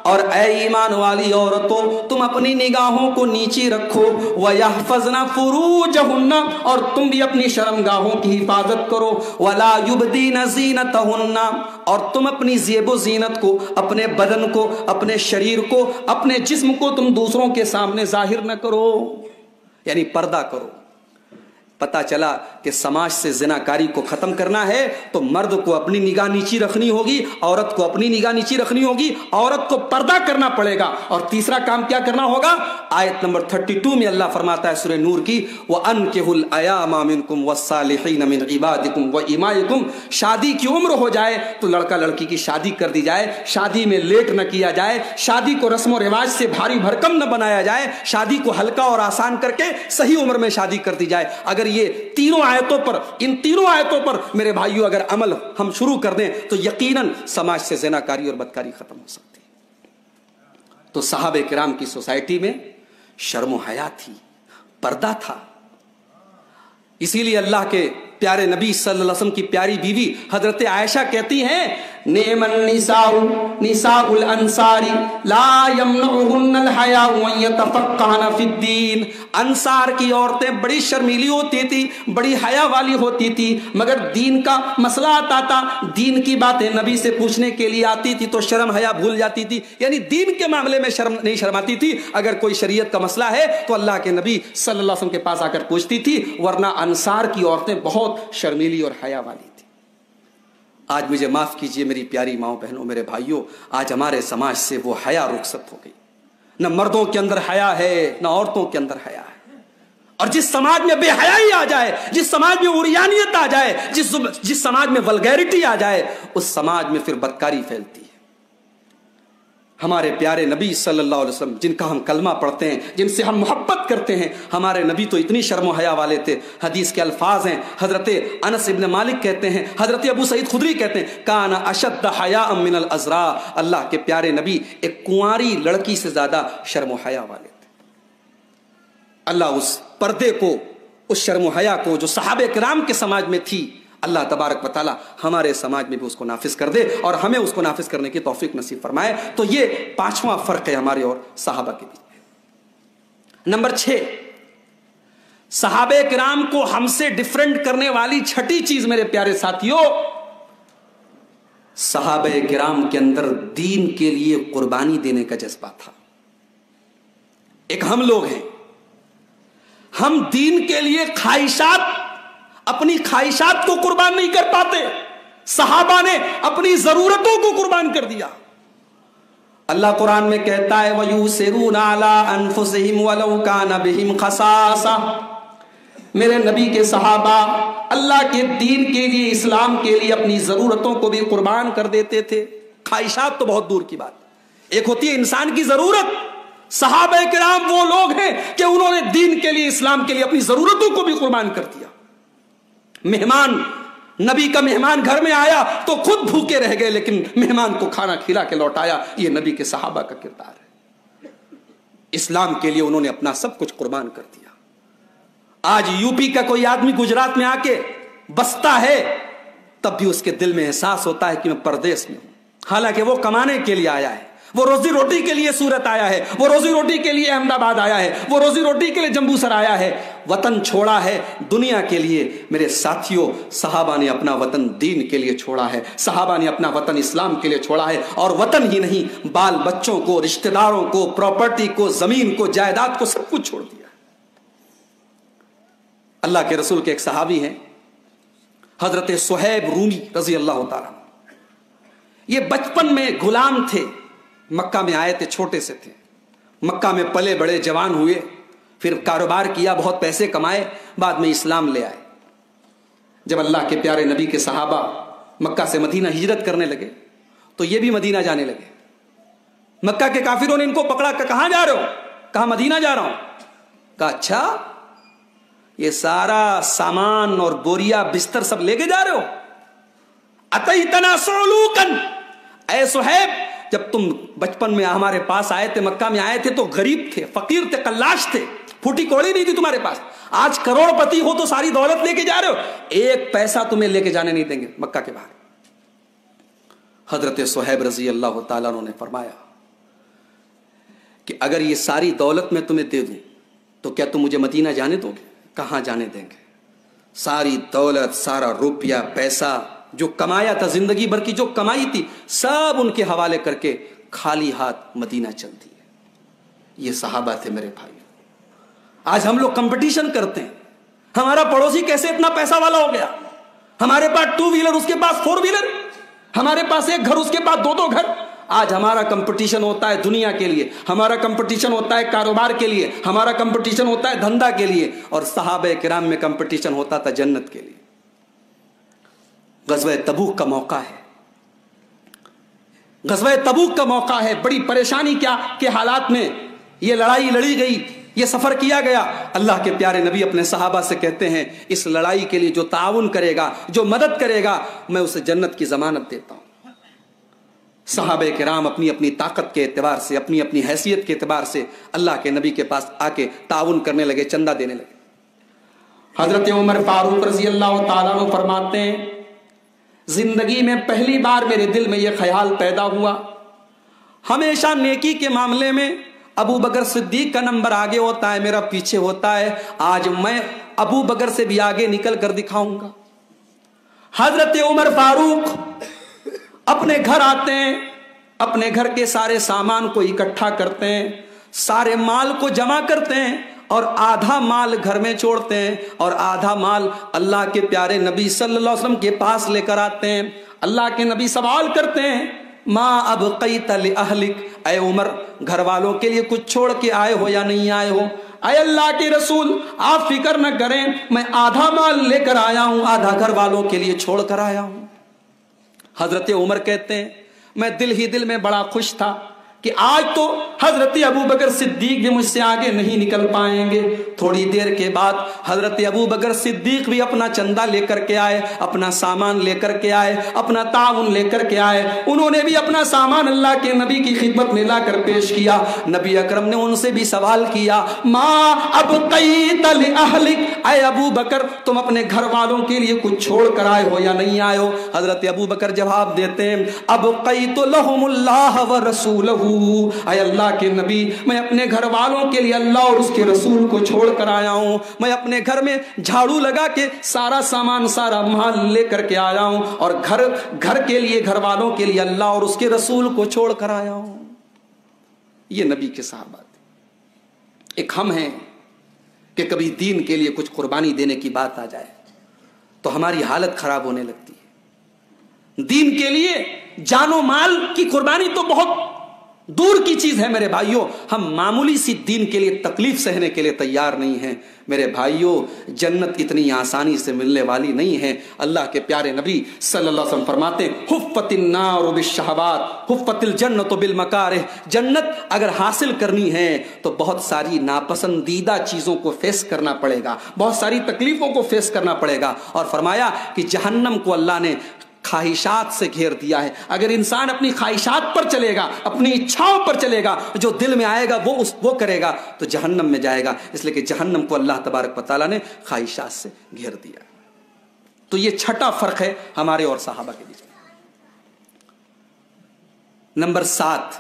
Speaker 2: اور اے ایمان والی عورتوں تم اپنی نگاہوں کو نیچی رکھو. وَيَحْفَظْنَ فُرُوجَهُنَّ. اور تم بھی اپنی شرمگاہوں کی حفاظت کرو. وَلَا يُبْدِينَ زِينَتَهُنَّ. اور تم اپنی زیب و زینت کو، اپنے بدن کو، اپنے شریر کو، اپنے جسم کو تم دوسروں کے سامنے ظاہر نہ کرو، یعنی پردہ کرو. پتا چلا کہ سماج سے زناکاری کو ختم کرنا ہے تو مرد کو اپنی نگاہ نیچی رکھنی ہوگی، عورت کو اپنی نگاہ نیچی رکھنی ہوگی، عورت کو پردہ کرنا پڑے گا. اور تیسرا کام کیا کرنا ہوگا؟ آیت نمبر 32 میں اللہ فرماتا ہے سورہ نور کی وَأَنْكِحُوا الْأَيَامَ مِنْكُمْ وَالصَّالِحِينَ مِنْ عِبَادِكُمْ وَإِمَائِكُمْ. شادی کی عمر ہو جائے تو لڑکا لڑکی کی شادی کر دی جائے، شادی میں لیٹ نہ کیا جائے، شادی کو رسم و رواج سے بھاری بھرکم نہ بنایا جائے، شادی کو ہلکا اور آسان کر کے صحیح عمر میں شادی کر دی جائے. اگر یہ تینوں آیتوں پر، ان تینوں آیتوں پر میرے بھائیوں اگر عمل ہم شروع کر دیں تو یقیناً سماج سے زناکاری اور بدکاری ختم ہو سکتی ہے. تو صحابہ کرام کی سوسائٹی میں شرم و حیا تھی، پردہ تھا. اسی لیے اللہ کے پیارے نبی صلی اللہ علیہ وسلم کی پیاری بیوی حضرت عائشہ کہتی ہیں نعم النساء نساء الانصار لا يمنعهن الحیا حیاء ان یتفقهن فی الدین. انصار کی عورتیں بڑی شرمیلی ہوتی تھی, بڑی حیا والی ہوتی تھی, مگر دین کا مسئلہ آتا تھا, دین کی باتیں نبی سے پوچھنے کے لیے آتی تھی تو شرم حیا بھول جاتی تھی. یعنی دین کے معاملے میں نہیں شرماتی تھی. اگر کوئی شریعت کا مسئلہ ہے تو اللہ کے نبی صلی اللہ علیہ وسلم کے پاس آ کر پوچھتی تھی, ورنہ انصار کی عورتیں بہت شرمیلی اور حیا والی تھی. آج مجھے معاف کیجئے میری پیاری ماؤں بہنوں, میرے بھائیوں, آج ہمارے سماج سے وہ حیا رخصت ہو گئی. نہ مردوں کے اندر حیا ہے, نہ عورتوں کے اندر حیا ہے. اور جس سماج میں بے حیائی آ جائے, جس سماج میں عریانیت آ جائے, جس سماج میں ولگیرٹی آ جائے, اس سماج میں پھر بدکاری پھیلتی ہے. ہمارے پیارے نبی صلی اللہ علیہ وسلم, جن کا ہم کلمہ پڑھتے ہیں, جن سے ہم محبت کرتے ہیں, ہمارے نبی تو اتنی شرم و حیا والے تھے. حدیث کے الفاظ ہیں, حضرت انس ابن مالک کہتے ہیں, حضرت ابو سعید خدری کہتے ہیں, کان اشد حیاء من العذراء. اللہ کے پیارے نبی ایک کنواری لڑکی سے زیادہ شرم و حیا والے تھے. اللہ اس پردے کو, اس شرم و حیا کو جو صحابہ کرام کے سماج میں تھی, اللہ تبارک و تعالی ہمارے سماج میں بھی اس کو نافذ کر دے اور ہمیں اس کو نافذ کرنے کی توفیق نصیب فرمائے. تو یہ 5واں فرق ہے ہمارے اور صحابہ کے بیچ. نمبر 6, صحابہ کرام کو ہم سے ڈیفرنٹ کرنے والی چھٹی چیز میرے پیارے ساتھیوں, صحابہ کرام کے اندر دین کے لیے قربانی دینے کا جذبہ تھا. ایک ہم لوگ ہیں, ہم دین کے لیے اپنی خواہشات کو قربان نہیں کر پاتے. صحابہ نے اپنی ضرورتوں کو قربان کر دیا. اللہ قرآن میں کہتا ہے وَيُؤْثِرُونَ عَلَىٰ أَنفُسِهِمْ وَلَوْ كَانَ بِهِمْ خَصَاصَةٌ. میرے نبی کے صحابہ اللہ کے دین کے لیے, اسلام کے لیے اپنی ضرورتوں کو بھی قربان کر دیتے تھے. خواہشات تو بہت دور کی بات, ایک ہوتی ہے انسان کی ضرورت. صحابہ کرام وہ لوگ ہیں کہ انہوں نے دین کے لیے, اسلام کے لیے اپنی ضرورتوں کو بھی قربان کر دیا. مہمان, نبی کا مہمان گھر میں آیا تو خود بھوکے رہ گئے, لیکن مہمان کو کھانا کھلا کے لوٹایا. یہ نبی کے صحابہ کا کردار ہے. اسلام کے لیے انہوں نے اپنا سب کچھ قربان کر دیا. آج یو پی کا کوئی آدمی گجرات میں آ کے بستا ہے, تب بھی اس کے دل میں احساس ہوتا ہے کہ میں پردیس میں ہوں, حالانکہ وہ کمانے کے لیے آیا ہے, وہ روزی روٹی کے لیے سورت آیا ہے, وہ روزی روٹی کے لیے احمد آباد آیا ہے, وہ روزی روٹی کے لیے جمبو سر آیا ہے. وطن چھوڑا ہے دنیا کے لیے. میرے ساتھیوں, صحابہ نے اپنا وطن دین کے لیے چھوڑا ہے, صحابہ نے اپنا وطن اسلام کے لیے چھوڑا ہے. اور وطن ہی نہیں, بال بچوں کو, رشتہ داروں کو, پراپرٹی کو, زمین کو, جائیداد کو, سب کچھ چھوڑ دیا. اللہ کے رسول کے ایک صحابی ہیں حضرت صہیب رومی رضی اللہ تعالیٰ. یہ بچپن میں غلام تھے, مکہ میں آئے تھے, چھوٹے سے تھے, مکہ میں پلے بڑے, جوان ہوئے, پھر کاروبار کیا, بہت پیسے کمائے, بعد میں اسلام لے آئے. جب اللہ کے پیارے نبی کے صحابہ مکہ سے مدینہ ہجرت کرنے لگے تو یہ بھی مدینہ جانے لگے. مکہ کے کافروں نے ان کو پکڑا کہ کہاں جا رہے ہو؟ کہا مدینہ جا رہا ہوں. کہا اچھا, یہ سارا سامان اور بوریا بستر سب لے کے جا رہے ہو؟ اتیتنا سعلوکن, اے صہیب, جب تم بچپن میں ہمارے پاس آئے تھے, مکہ میں آئے تھے تو غریب تھے, فقیر تھے, قلاش تھے, پھوٹی کوڑی نہیں تھی تمہارے پاس. آج کروڑ پتی ہو تو ساری دولت لے کے جا رہے ہو, ایک پیسہ تمہیں لے کے جانے نہیں دیں گے مکہ کے باہر. حضرت صہیب رضی اللہ تعالیٰ عنہ نے فرمایا کہ اگر یہ ساری دولت میں تمہیں دے دوں تو کیا تم مجھے مدینہ جانے دو گے؟ کہاں جانے دیں گے. ساری دولت, سارا روپیہ پیسہ جو کمایا تھا, زندگی بھر کی جو کمائی تھی, سب ان کے حوالے کر کے خالی ہاتھ مدینہ چل دیے. یہ صحابہ تھے میرے بھائی. آج ہم لوگ کمپٹیشن کرتے ہیں, ہمارا پڑوسی کیسے اتنا پیسہ والا ہو گیا, ہمارے پاس 2 ویلر, اس کے پاس 4 ویلر, ہمارے پاس ایک گھر, اس کے پاس 2 گھر. آج ہمارا کمپٹیشن ہوتا ہے دنیا کے لیے, ہمارا کمپٹیشن ہوتا ہے کاروبار کے لیے, ہمارا کمپٹیشن ہوتا ہے دھندا کے لیے, اور صحابہ کرام میں کمپٹیشن ہوتا تھا جنت کے لیے. غزوہ تبوک کا موقع ہے, غزوہ تبوک کا موقع ہے. بڑی پریشانی کیا کے حالات میں یہ لڑائی لڑی گئی, یہ سفر کیا گیا. اللہ کے پیارے نبی اپنے صحابہ سے کہتے ہیں اس لڑائی کے لیے جو تعاون کرے گا, جو مدد کرے گا, میں اسے جنت کی ضمانت دیتا ہوں. صحابہ کرام اپنی اپنی طاقت کے اعتبار سے, اپنی اپنی حیثیت کے اعتبار سے اللہ کے نبی کے پاس آ کے تعاون کرنے لگے, چندہ دینے لگے. حضرت عمر فاروق رضی اللہ تعالیٰ عنہ فرماتے ہیں زندگی میں پہلی بار میرے دل میں یہ خیال پیدا ہوا, ہمیشہ نیکی کے معاملے میں ابو بکر صدیق کا نمبر آگے ہوتا ہے، میرا پیچھے ہوتا ہے، آج میں ابو بکر سے بھی آگے نکل کر دکھاؤں گا۔ حضرت عمر فاروق اپنے گھر آتے ہیں، اپنے گھر کے سارے سامان کو اکٹھا کرتے ہیں، سارے مال کو جمع کرتے ہیں، اور آدھا مال گھر میں چھوڑتے ہیں اور آدھا مال اللہ کے پیارے نبی صلی اللہ علیہ وسلم کے پاس لے کر آتے ہیں۔ اللہ کے نبی سوال کرتے ہیں، ما ابقیت لأہلک، اے عمر گھر والوں کے لیے کچھ چھوڑ کے آئے ہو یا نہیں آئے ہو؟ اے اللہ کے رسول آپ فکر نہ کریں، میں آدھا مال لے کر آیا ہوں، آدھا گھر والوں کے لیے چھوڑ کر آیا ہوں۔ حضرت عمر کہتے ہیں میں دل ہی دل میں بڑا خوش تھا کہ آج تو حضرت ابو بکر صدیق بھی مجھ سے آگے نہیں نکل پائیں گے۔ تھوڑی دیر کے بعد حضرت ابو بکر صدیق بھی اپنا چندہ لے کر کے آئے، اپنا سامان لے کر کے آئے، اپنا تعاون لے کر کے آئے۔ انہوں نے بھی اپنا سامان اللہ کے نبی کی خدمت میں لا کر پیش کیا۔ نبی اکرم نے ان سے بھی سوال کیا، ما ابقیت لأہلک، اے ابو بکر تم اپنے گھر والوں کے لیے کچھ چھوڑ کر آئے ہو یا نہیں آئے ہو؟ حضرت ابو بکر جواب دیتے ہیں، ابقیت لہم اللہ ورسولہ، اے اللہ کے نبی میں اپنے گھر والوں کے لیے اللہ اور اس کے رسول کو چھوڑ کر آیا ہوں۔ میں اپنے گھر میں جھاڑو لگا کے سارا سامان سارا مال لے کر کے آیا ہوں، اور گھر کے لیے گھر والوں کے لیے اللہ اور اس کے رسول کو چھوڑ کر آیا ہوں۔ یہ نبی کے صحابہ تھے۔ ایک ہم ہیں کہ کبھی دین کے لیے کچھ قربانی دینے کی بات آ جائے تو ہماری حالت خراب ہونے لگتی ہے۔ دین کے لیے جان و مال کی قربانی تو بہت دور کی چیز ہے میرے بھائیوں، ہم معمولی سی دین کے لیے تکلیف سہنے کے لیے تیار نہیں ہیں۔ میرے بھائیوں جنت اتنی آسانی سے ملنے والی نہیں ہے۔ اللہ کے پیارے نبی صلی اللہ علیہ وسلم فرماتے ہیں، حفت النار بالشہوات حفت الجنت بالمکارہ، جنت اگر حاصل کرنی ہے تو بہت ساری ناپسندیدہ چیزوں کو فیس کرنا پڑے گا، بہت ساری تکلیفوں کو فیس کرنا پڑے گا۔ اور فرمایا کہ جہنم کو اللہ نے خواہشات سے گھیر دیا ہے۔ اگر انسان اپنی خواہشات پر چلے گا، اپنی اچھاؤں پر چلے گا، جو دل میں آئے گا وہ کرے گا تو جہنم میں جائے گا، اس لیے کہ جہنم کو اللہ تبارک و تعالیٰ نے خواہشات سے گھیر دیا۔ تو یہ چھٹا فرق ہے ہمارے اور صحابہ کے بیچ میں۔ نمبر 7،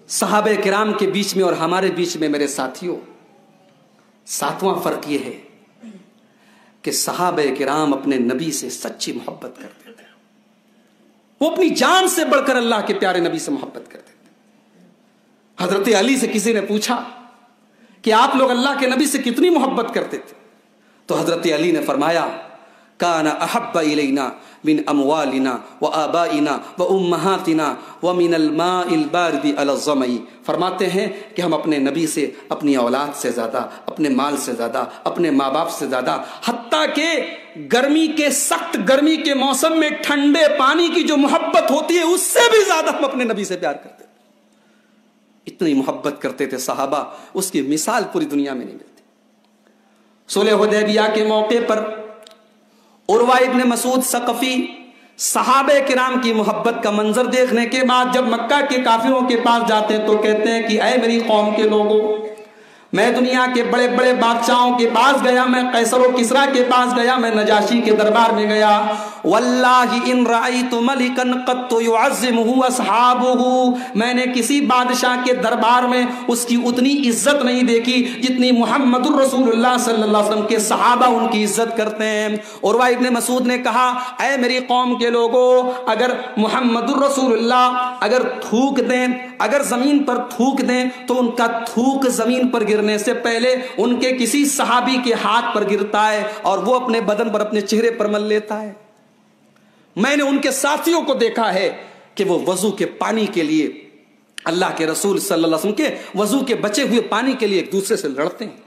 Speaker 2: صحابہ کرام کے بیچ میں اور ہمارے بیچ میں میرے ساتھیوں 7واں فرق یہ ہے کہ صحابہ کرام اپنے نبی سے سچی محبت کرتے تھے۔ وہ اپنی جان سے بڑھ کر اللہ کے پیارے نبی سے محبت کرتے تھے۔ حضرت علی سے کسی نے پوچھا کہ آپ لوگ اللہ کے نبی سے کتنی محبت کرتے تھے؟ تو حضرت علی نے فرمایا، کان احب الینا من اموالنا وآبائنا وامہاتنا ومن الماء البارد علی الظمأ، فرماتے ہیں کہ ہم اپنے نبی سے اپنی اولاد سے زیادہ، اپنے مال سے زیادہ، اپنے ماں باپ سے زیادہ، حتیٰ کہ گرمی کے سخت گرمی کے موسم میں ٹھنڈے پانی کی جو محبت ہوتی ہے اس سے بھی زیادہ ہم اپنے نبی سے پیار کرتے تھے۔ اتنی محبت کرتے تھے صحابہ، اس کی مثال پوری دنیا میں نہیں ملتی۔ صلح حدیبیہ کے موقع پر عروہ ابن مسعود ثقفی صحابہ کرام کی محبت کا منظر دیکھنے کے بعد جب مکہ کے کافروں کے پاس جاتے ہیں تو کہتے ہیں کہ اے میری قوم کے لوگوں، میں دنیا کے بڑے بڑے بادشاہوں کے پاس گیا، میں قیصر و کسریٰ کے پاس گیا، میں نجاشی کے دربار میں گیا، واللہ ان رأیت ملکا قط يعظمه اصحابه، میں نے کسی بادشاہ کے دربار میں اس کی اتنی عزت نہیں دیکھی جتنی محمد الرسول اللہ صلی اللہ علیہ وسلم کے صحابہ ان کی عزت کرتے ہیں۔ عروہ ابن مسعود نے کہا، اے میری قوم کے لوگوں، اگر محمد الرسول اللہ اگر تھوک دیں، اگر زمین پر تھوک دیں تو ان کا تھوک زمین پر گرنے سے پہلے ان کے کسی صحابی کے ہاتھ پر گرتا ہے اور وہ اپنے بدن پر، اپنے چہرے پر مل لیتا ہے۔ میں نے ان کے ساتھیوں کو دیکھا ہے کہ وہ وضو کے پانی کے لیے، اللہ کے رسول صلی اللہ علیہ وسلم کے وضو کے بچے ہوئے پانی کے لیے ایک دوسرے سے لڑتے ہیں۔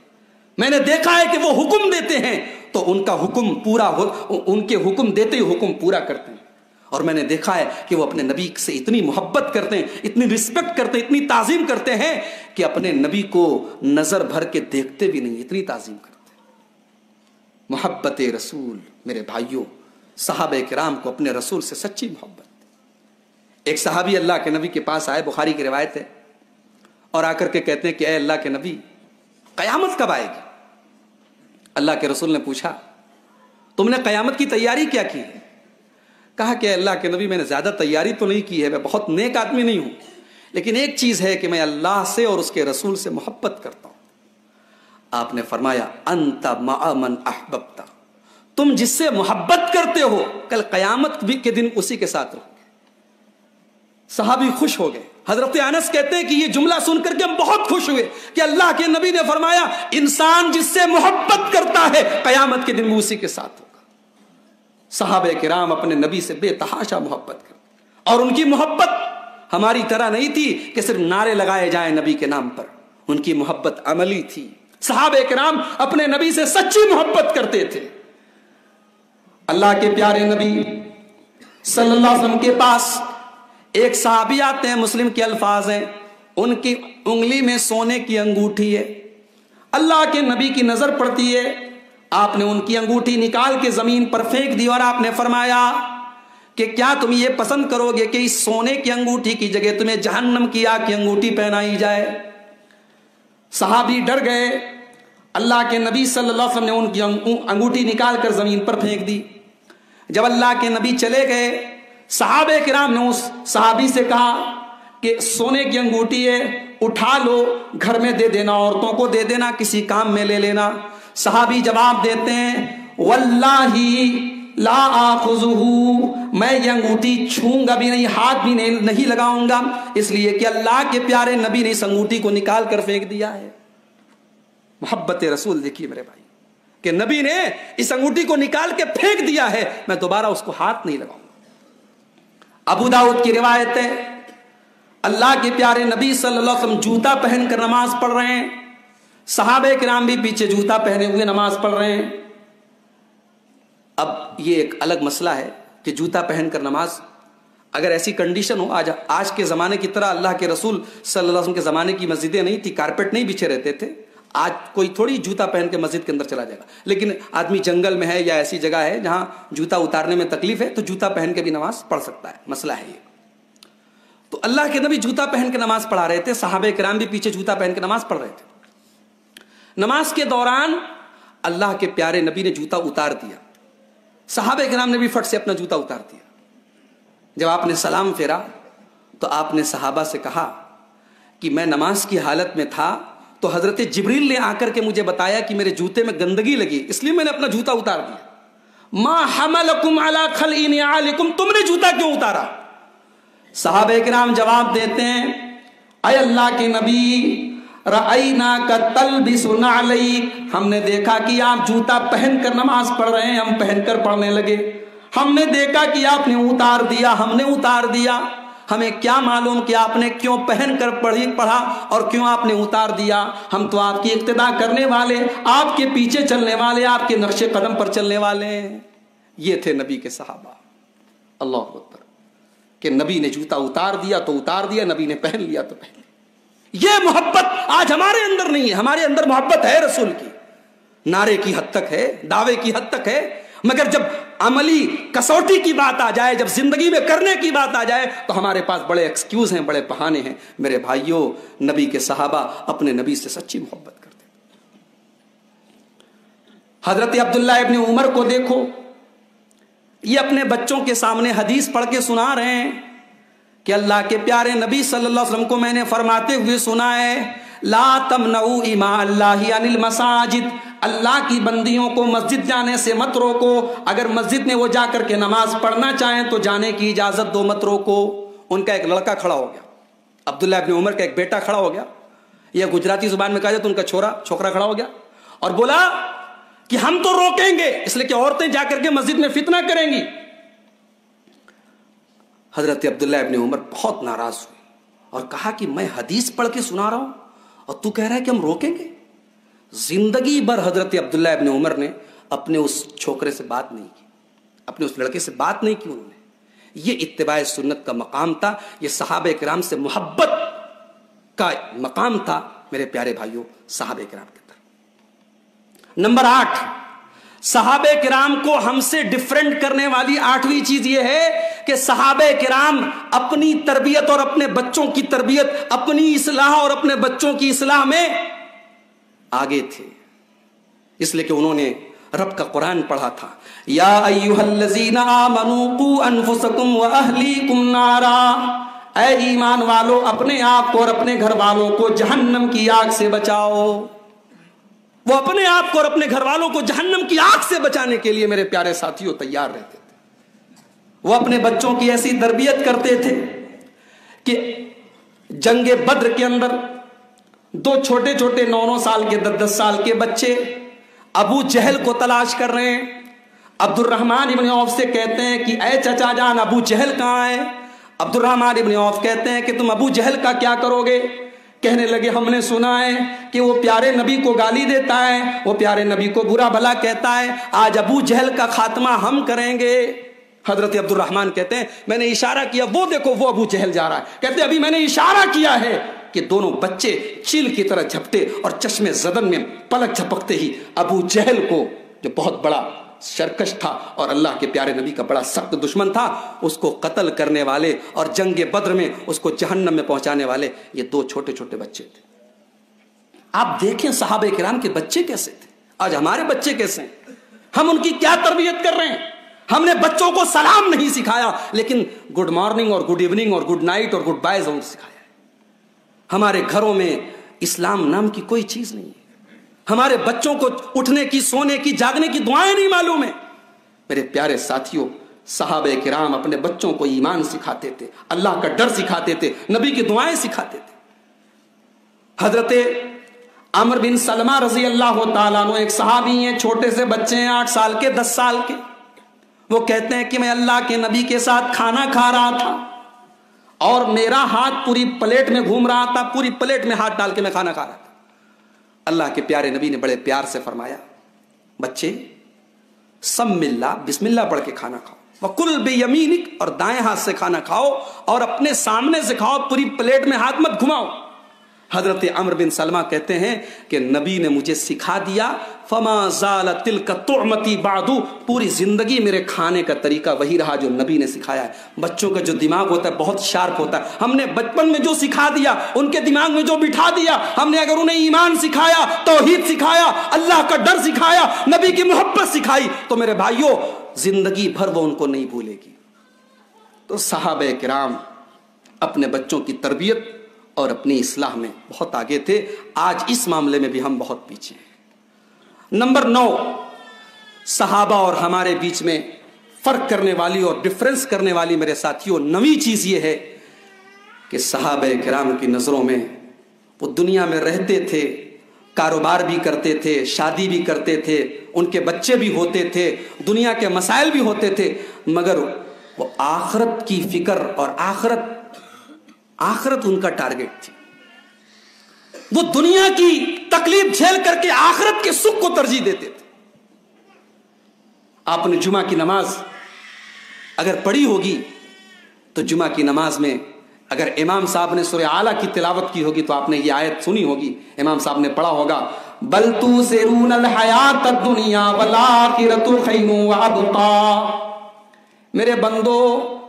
Speaker 2: میں نے دیکھا ہے کہ وہ حکم دیتے ہیں تو ان کا حکم پورا ان کے حکم دیتے ہی حکم پورا کرتے ہیں، اور میں نے دیکھا ہے کہ وہ اپنے نبی سے اتنی محبت کرتے ہیں، اتنی رسپیکٹ کرتے ہیں، اتنی تعظیم کرتے ہیں کہ اپنے نبی کو نظر بھر کے دیکھتے بھی نہیں، اتنی تعظیم کرتے ہیں۔ محبت رسول میرے بھائیوں، صحابہ کرام کو اپنے رسول سے سچی محبت۔ ایک صحابی اللہ کے نبی کے پاس آئے، بخاری کی روایت ہے، اور آ کر کے کہتے ہیں کہ اے اللہ کے نبی، قیامت کب آئے گی؟ اللہ کے رسول نے پوچھا، تم نے قیامت کی تیاری کیا کی ہے؟ کہا کہ اللہ کے نبی میں نے زیادہ تیاری تو نہیں کی ہے، میں بہت نیک آدمی نہیں ہوں، لیکن ایک چیز ہے کہ میں اللہ سے اور اس کے رسول سے محبت کرتا ہوں۔ آپ نے فرمایا انت مع من احببت، تم جس سے محبت کرتے ہو کل قیامت کے دن اسی کے ساتھ رہو گے۔ صحابی خوش ہو گئے۔ حضرت انس کہتے ہیں کہ یہ جملہ سن کر کے ہم بہت خوش ہوئے کہ اللہ کے نبی نے فرمایا انسان جس سے محبت کرتا ہے قیامت کے دن وہ اسی کے ساتھ ہوگا۔ صحابہ کرام اپنے نبی سے بے تحاشا محبت کرتے، اور ان کی محبت ہماری طرح نہیں تھی کہ صرف نعرے لگائے جائیں نبی کے نام پر، ان کی محبت عملی تھی۔ صحابہ کرام اپنے نبی سے سچی محبت کرتے تھے۔ اللہ کے پیارے نبی صلی اللہ علیہ وسلم کے پاس ایک صحابی آتے ہیں، مسلم کے الفاظ ہیں، ان کی انگلی میں سونے کی انگوٹھی ہے۔ اللہ کے نبی کی نظر پڑتی ہے، آپ نے ان کی انگوٹھی نکال کے زمین پر پھینک دی اور آپ نے فرمایا کہ کیا تم یہ پسند کرو گے کہ اس سونے کی انگوٹھی کی جگہ تمہیں جہنم کی آگ کی انگوٹھی پہنائی جائے؟ صحابی ڈر گئے۔ اللہ کے نبی صلی اللہ علیہ وسلم نے ان کی انگوٹھی نکال کر زمین پر پھینک دی۔ جب اللہ کے نبی چلے گئے، صحابہ کرام نے اس صحابی سے کہا کہ سونے کی انگوٹھی ہے، اٹھا لو، گھر میں دے دینا، عورتوں کو دے دینا، کسی کام میں لے لینا۔ صحابی جواب دیتے ہیں واللہ لا آخذہ، میں یہ انگوٹھی چھوں گا بھی نہیں، ہاتھ بھی نہیں لگاؤں گا، اس لیے کہ اللہ کے پیارے نبی نے اس انگوٹھی کو نکال کر پھینک دیا ہے۔ محبت رسول دیکھیے میرے بھائی کہ نبی نے اس انگوٹھی کو نکال کے پھینک دیا ہے، میں دوبارہ اس کو ہاتھ نہیں لگاؤں گا۔ ابو داؤد کی روایت ہے، اللہ کے پیارے نبی صلی اللہ علیہ وسلم جوتا پہن کر نماز پڑھ رہے ہیں، صحابہ کرام بھی پیچھے جوتا پہنے ہوئے نماز پڑھ رہے ہیں۔ اب یہ ایک الگ مسئلہ ہے کہ جوتا پہن کر نماز، اگر ایسی کنڈیشن ہو، آج کے زمانے کی طرح اللہ کے رسول صلی اللہ علیہ وسلم کے زمانے کی مسجدیں نہیں تھی، کارپیٹ نہیں بچھے رہتے تھے، آج کوئی تھوڑی جوتا پہن کے مسجد کے اندر چلا جائے گا، لیکن آدمی جنگل میں ہے یا ایسی جگہ ہے جہاں جوتا اتارنے میں تکلیف ہے تو جوتا پہن کے بھی نماز پڑھ سکتا ہے، مسئلہ ہے یہ۔ تو اللہ کے نبی جوتا پہن کے نماز پڑھا رہے تھے، صحابہ کرام بھی پیچھے جوتا پہن کے نماز پڑھ رہے تھے۔ نماز کے دوران اللہ کے پیارے نبی نے جوتا اتار دیا، صحابہ کرام نے بھی فٹ سے اپنا جوتا اتار دیا۔ جب آپ نے سلام پھیرا تو آپ نے صحابہ سے کہا کہ میں نماز کی حالت میں تھا تو حضرت جبریل نے آ کر کے مجھے بتایا کہ میرے جوتے میں گندگی لگی، اس لیے میں نے اپنا جوتا اتار دیا۔ ما حملکم علی خلع نعالکم، تم نے جوتا کیوں اتارا؟ صحابہ کرام جواب دیتے ہیں اے اللہ کے نبی رأیناک تلبس نعلیک، ہم نے دیکھا کہ آپ جوتا پہن کر نماز پڑھ رہے ہیں، ہم پہن کر پڑھنے لگے، ہم نے دیکھا کہ آپ نے اتار دیا، ہم نے اتار دیا، ہمیں کیا معلوم کہ آپ نے کیوں پہن کر پڑھا اور کیوں آپ نے اتار دیا، ہم تو آپ کی اقتداء کرنے والے، آپ کے پیچھے چلنے والے، آپ کے نقش قدم پر چلنے والے ہیں۔ یہ تھے نبی کے صحابہ۔ اللہ اکبر، کہ نبی نے جوتا اتار دیا تو اتار دیا، نبی نے پہن لیا تو پہن لیا۔ یہ محبت آج ہمارے اندر نہیں ہے، ہمارے اندر محبت ہے رسول کی، نعرے کی حد تک ہے، دعوے کی حد تک ہے، مگر جب عملی کسوٹی کی بات آ جائے، جب زندگی میں کرنے کی بات آ جائے تو ہمارے پاس بڑے ایکسکیوز ہیں، بڑے بہانے ہیں۔ میرے بھائیوں، نبی کے صحابہ اپنے نبی سے سچی محبت کرتے۔ حضرت عبداللہ ابن عمر کو دیکھو، یہ اپنے بچوں کے سامنے حدیث پڑھ کے سنا رہے ہیں کہ اللہ کے پیارے نبی صلی اللہ علیہ وسلم کو میں نے فرماتے ہوئے سنا ہے لا تمنعوا اماء اللہ عن المساجد، اللہ کی بندیوں کو مسجد جانے سے مت روکو، اگر مسجد میں وہ جا کر کے نماز پڑھنا چاہیں تو جانے کی اجازت دو، مت روکو۔ ان کا ایک لڑکا کھڑا ہو گیا، عبداللہ ابن عمر کا ایک بیٹا کھڑا ہو گیا، یا گجراتی زبان میں کہا جائے تو ان کا چھوکرا کھڑا ہو گیا اور بولا کہ ہم تو روکیں گے، اس لیے کہ عورتیں جا کر کے مسجد میں فتنہ کریں گی۔ حضرت عبداللہ ابن عمر بہت ناراض ہوئے اور کہا کہ میں حدیث پڑھ کے سنا رہا ہوں اور تو کہہ رہا ہے کہ ہم روکیں گے؟ زندگی بھر حضرت عبداللہ ابن عمر نے اپنے اس چھوکرے سے بات نہیں کی، اپنے اس لڑکے سے بات نہیں کی انہوں نے۔ یہ اتباع سنت کا مقام تھا، یہ صحابہ کرام سے محبت کا مقام تھا میرے پیارے بھائیوں، صحابہ کرام کی طرف۔ نمبر 8، صحابہ کرام کو ہم سے ڈیفرنٹ کرنے والی 8ویں چیز یہ ہے کہ صحابہ کرام اپنی تربیت اور اپنے بچوں کی تربیت، اپنی اصلاح اور اپنے بچوں کی اصلاح میں آگے تھے، اس لیے کہ انہوں نے رب کا قرآن پڑھا تھا، یا ایھا الذین آمنوا قوا انفسکم واہلیکم نارا، اے ایمان والو اپنے آپ کو اور اپنے گھر والوں کو جہنم کی آگ سے بچاؤ۔ وہ اپنے آپ کو اور اپنے گھر والوں کو جہنم کی آگ سے بچانے کے لیے میرے پیارے ساتھیوں تیار رہتے تھے۔ وہ اپنے بچوں کی ایسی تربیت کرتے تھے کہ جنگ بدر کے اندر 2 چھوٹے چھوٹے 9 سال کے 10 سال کے بچے ابو جہل کو تلاش کر رہے ہیں۔ عبد الرحمن ابن عوف سے کہتے ہیں کہ اے چچا جان ابو جہل کہاں ہے؟ عبد الرحمن ابن عوف کہتے ہیں کہ تم ابو جہل کا کیا کرو گے؟ کہنے لگے ہم نے سنا ہے کہ وہ پیارے نبی کو گالی دیتا ہے، وہ پیارے نبی کو برا بھلا کہتا ہے، آج ابو جہل کا خاتمہ ہم کریں گے۔ حضرت عبد الرحمن کہتے ہیں میں نے اشارہ کیا، وہ دیکھو وہ ابو جہل جا رہا ہے۔ کہتے ہیں ابھی میں نے اشارہ کیا ہے کہ دونوں بچے چیل کی طرح جھپٹے اور چشمے زدن میں پلک جھپکتے ہی ابو جہل کو، جو بہت بڑا شرکش تھا اور اللہ کے پیارے نبی کا بڑا سخت دشمن تھا، اس کو قتل کرنے والے اور جنگ بدر میں اس کو جہنم میں پہنچانے والے یہ 2 چھوٹے چھوٹے بچے تھے۔ آپ دیکھیں صحابہ کرام کے بچے کیسے تھے، آج ہمارے بچے کیسے ہیں، ہم ان کی کیا تربیت کر رہے ہیں۔ ہم نے بچوں کو سلام نہیں سکھایا، لیکن گڈ مارننگ اور گڈ ایوننگ اور گڈ نائٹ اور گڈ بائے ضرور سکھایا ہے۔ ہمارے گھروں میں اسلام نام کی کوئی چیز نہیں ہے۔ ہمارے بچوں کو اٹھنے کی، سونے کی، جاگنے کی دعائیں نہیں معلوم ہے۔ میرے پیارے ساتھیوں، صحابہ کرام اپنے بچوں کو ایمان سکھاتے تھے، اللہ کا ڈر سکھاتے تھے، نبی کی دعائیں سکھاتے تھے۔ حضرت عمر بن سلمہ رضی اللہ تعالیٰ عنہ ایک صحابی ہیں، چھوٹے سے بچے ہیں، 8 سال کے 10 سال کے۔ وہ کہتے ہیں کہ میں اللہ کے نبی کے ساتھ کھانا کھا رہا تھا اور میرا ہاتھ پوری پلیٹ میں گھوم رہا تھا، پوری پلیٹ میں ہاتھ ڈال کے میں کھانا کھا رہا تھا۔ اللہ کے پیارے نبی نے بڑے پیار سے فرمایا بچے سم اللہ، بسم اللہ پڑھ کے کھانا کھاؤ، وَكُلْ بِيَمِينِكَ، اور دائیں ہاتھ سے کھانا کھاؤ اور اپنے سامنے سے کھاؤ، پوری پلیٹ میں ہاتھ مت گھماؤ۔ حضرت عمر بن سلمہ کہتے ہیں کہ نبی نے مجھے سکھا دیا، فَمَا زَالَ تِلْكَ تُعْمَتِي بَعْدُ، پوری زندگی میرے کھانے کا طریقہ وہی رہا جو نبی نے سکھایا ہے۔ بچوں کا جو دماغ ہوتا ہے بہت شارپ ہوتا ہے، ہم نے بچپن میں جو سکھا دیا، ان کے دماغ میں جو بٹھا دیا، ہم نے اگر انہیں ایمان سکھایا، توحید سکھایا، اللہ کا ڈر سکھایا، نبی کی محبت سکھائی، تو میرے بھائیوں زندگی بھر وہ ان کو نہیں بھولے گی۔ تو صحابہ کرام اپنے بچوں کی تربیت اور اپنی اصلاح میں بہت آگے تھے، آج اس معاملے میں بھی ہم بہت پیچھے ہیں۔ نمبر 9، صحابہ اور ہمارے بیچ میں فرق کرنے والی اور ڈفرنس کرنے والی میرے ساتھیوں 9ویں چیز یہ ہے کہ صحابہ کرام کی نظروں میں وہ دنیا میں رہتے تھے، کاروبار بھی کرتے تھے، شادی بھی کرتے تھے، ان کے بچے بھی ہوتے تھے، دنیا کے مسائل بھی ہوتے تھے، مگر وہ آخرت کی فکر اور آخرت ان کا ٹارگٹ تھی۔ وہ دنیا کی تکلیف جھیل کر کے آخرت کے سکھ کو ترجیح دیتے تھے۔ آپ نے جمعہ کی نماز اگر پڑھی ہوگی تو جمعہ کی نماز میں اگر امام صاحب نے سورہ اعلیٰ کی تلاوت کی ہوگی تو آپ نے یہ آیت سنی ہوگی، امام صاحب نے پڑھا ہوگا، بل تؤثرون الحیات الدنیا والآخرۃ خیر وابقیٰ، میرے بندو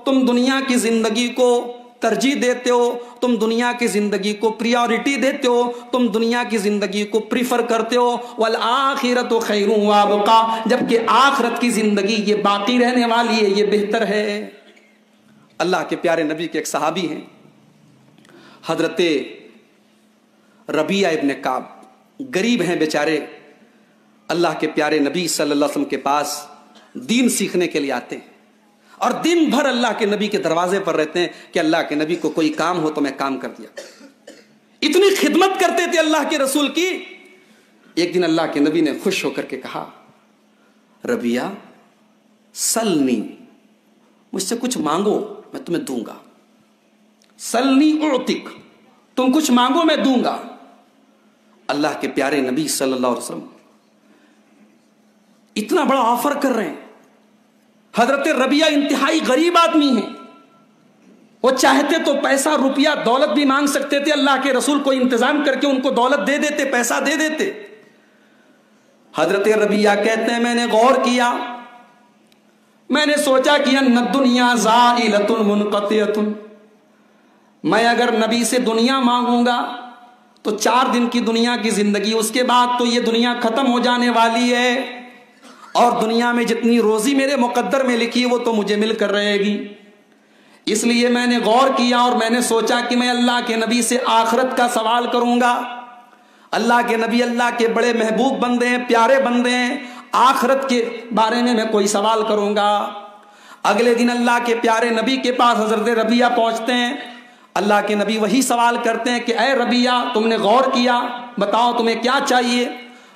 Speaker 2: تم دنیا کی زندگی کو ترجیح دیتے ہو، تم دنیا کی زندگی کو پریورٹی دیتے ہو، تم دنیا کی زندگی کو پریفر کرتے ہو، والآخرۃ خیر وابقیٰ، جبکہ آخرت کی زندگی یہ باقی رہنے والی ہے، یہ بہتر ہے۔ اللہ کے پیارے نبی کے ایک صحابی ہیں حضرت ربیعہ ابن کعب، غریب ہیں بیچارے، اللہ کے پیارے نبی صلی اللہ علیہ وسلم کے پاس دین سیکھنے کے لیے آتے ہیں اور دن بھر اللہ کے نبی کے دروازے پر رہتے ہیں کہ اللہ کے نبی کو کوئی کام ہو تو میں کام کر دیا۔ اتنی خدمت کرتے تھے اللہ کے رسول کی۔ ایک دن اللہ کے نبی نے خوش ہو کر کے کہا، ربیعہ سلنی، مجھ سے کچھ مانگو میں تمہیں دوں گا، سلنی اعطک، تم کچھ مانگو میں دوں گا۔ اللہ کے پیارے نبی صلی اللہ علیہ وسلم اتنا بڑا آفر کر رہے ہیں۔ حضرت ربیعہ انتہائی غریب آدمی ہیں، وہ چاہتے تو پیسہ روپیہ دولت بھی مانگ سکتے تھے، اللہ کے رسول کو انتظام کر کے ان کو دولت دے دیتے، پیسہ دے دیتے۔ حضرت ربیعہ کہتے ہیں میں نے غور کیا، میں نے سوچا کہ ان الدنیا زائلۃ منقطعۃ، میں اگر نبی سے دنیا مانگوں گا تو 4 دن کی دنیا کی زندگی، اس کے بعد تو یہ دنیا ختم ہو جانے والی ہے، اور دنیا میں جتنی روزی میرے مقدر میں لکھی ہے وہ تو مجھے مل کر رہے گی. اس لیے میں نے غور کیا اور میں نے سوچا کہ میں اللہ کے نبی سے آخرت کا سوال کروں گا. اللہ کے نبی اللہ کے بڑے محبوب بندے ہیں, پیارے بندے ہیں, آخرت کے بارے میں کوئی سوال کروں گا. اگلے دن اللہ کے پیارے نبی کے پاس حضرت ربیہ پہنچتے ہیں. اللہ کے نبی وہی سوال کرتے ہیں کہ اے ربیہ, تم نے غور کیا, بتاؤ تمہیں کیا چاہیے.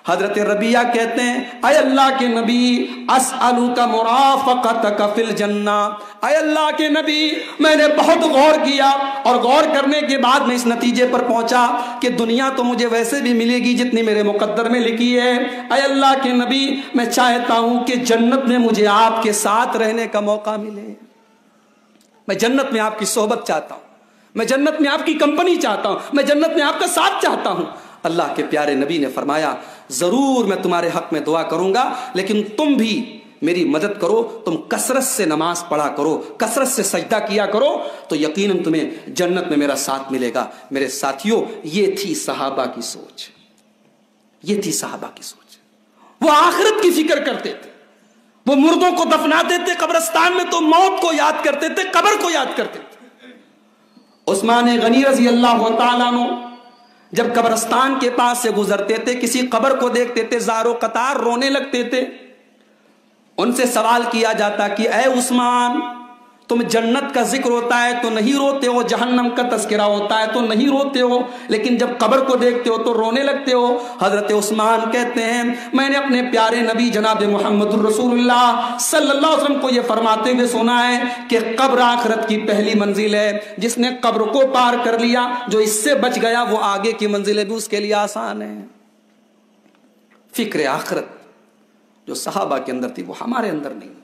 Speaker 2: حضرت ربیہ کہتے ہیں اے اللہ کے نبی اسألک مرافقتک فی الجنہ. اے اللہ کے نبی, میں نے بہت غور کیا اور غور کرنے کے بعد میں اس نتیجے پر پہنچا کہ دنیا تو مجھے ویسے بھی ملے گی جتنی میرے مقدر میں لکھی ہے. اے اللہ کے نبی, میں چاہتا ہوں کہ جنت میں مجھے آپ کے ساتھ رہنے کا موقع ملے. میں جنت میں آپ کی صحبت چاہتا ہوں, میں جنت میں آپ کی کمپنی چاہتا ہوں, میں جنت میں آپ کا ساتھ چاہتا ہوں. اللہ کے پیارے نبی نے فرمایا ضرور میں تمہارے حق میں دعا کروں گا, لیکن تم بھی میری مدد کرو, تم کثرت سے نماز پڑھا کرو, کثرت سے سجدہ کیا کرو, تو یقیناً تمہیں جنت میں میرا ساتھ ملے گا. میرے ساتھیوں, یہ تھی صحابہ کی سوچ, یہ تھی صحابہ کی سوچ. وہ آخرت کی فکر کرتے تھے. وہ مردوں کو دفناتے تھے قبرستان میں تو موت کو یاد کرتے تھے, قبر کو یاد کرتے تھے. عثمان غنی رضی اللہ تعالیٰ عنہ جب قبرستان کے پاس سے گزرتے تھے, کسی قبر کو دیکھتے تھے, زار و قطار رونے لگتے تھے. ان سے سوال کیا جاتا کہ اے عثمان, تم جنت کا ذکر ہوتا ہے تو نہیں روتے ہو, جہنم کا تذکرہ ہوتا ہے تو نہیں روتے ہو, لیکن جب قبر کو دیکھتے ہو تو رونے لگتے ہو. حضرت عثمان کہتے ہیں میں نے اپنے پیارے نبی جناب محمد الرسول اللہ صلی اللہ علیہ وسلم کو یہ فرماتے ہوئے سنا ہے کہ قبر آخرت کی پہلی منزل ہے. جس نے قبر کو پار کر لیا, جو اس سے بچ گیا, وہ آگے کی منزلیں بھی اس کے لیے آسان ہیں. فکر آخرت جو صحابہ کے اندر تھی وہ ہمارے اندر نہیں.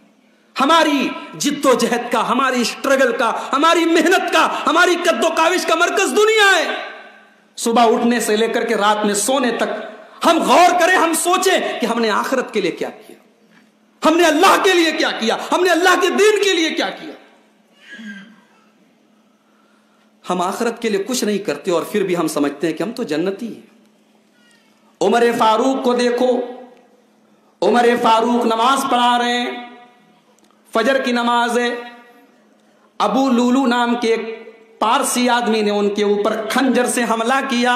Speaker 2: ہماری جد و جہد کا, ہماری اسٹرگل کا, ہماری محنت کا, ہماری قد و کاوش کا مرکز دنیا ہے. صبح اٹھنے سے لے کر کے رات میں سونے تک ہم غور کریں, ہم سوچیں کہ ہم نے آخرت کے لیے کیا کیا, ہم نے اللہ کے لیے کیا کیا, ہم نے اللہ کے دین کے لیے کیا کیا. ہم آخرت کے لیے کچھ نہیں کرتے اور پھر بھی ہم سمجھتے ہیں کہ ہم تو جنتی ہیں. عمر فاروق کو دیکھو, عمر فاروق نماز پڑھا رہے ہیں, فجر کی نماز ہے. ابو لولو نام کے ایک پارسی آدمی نے ان کے اوپر خنجر سے حملہ کیا.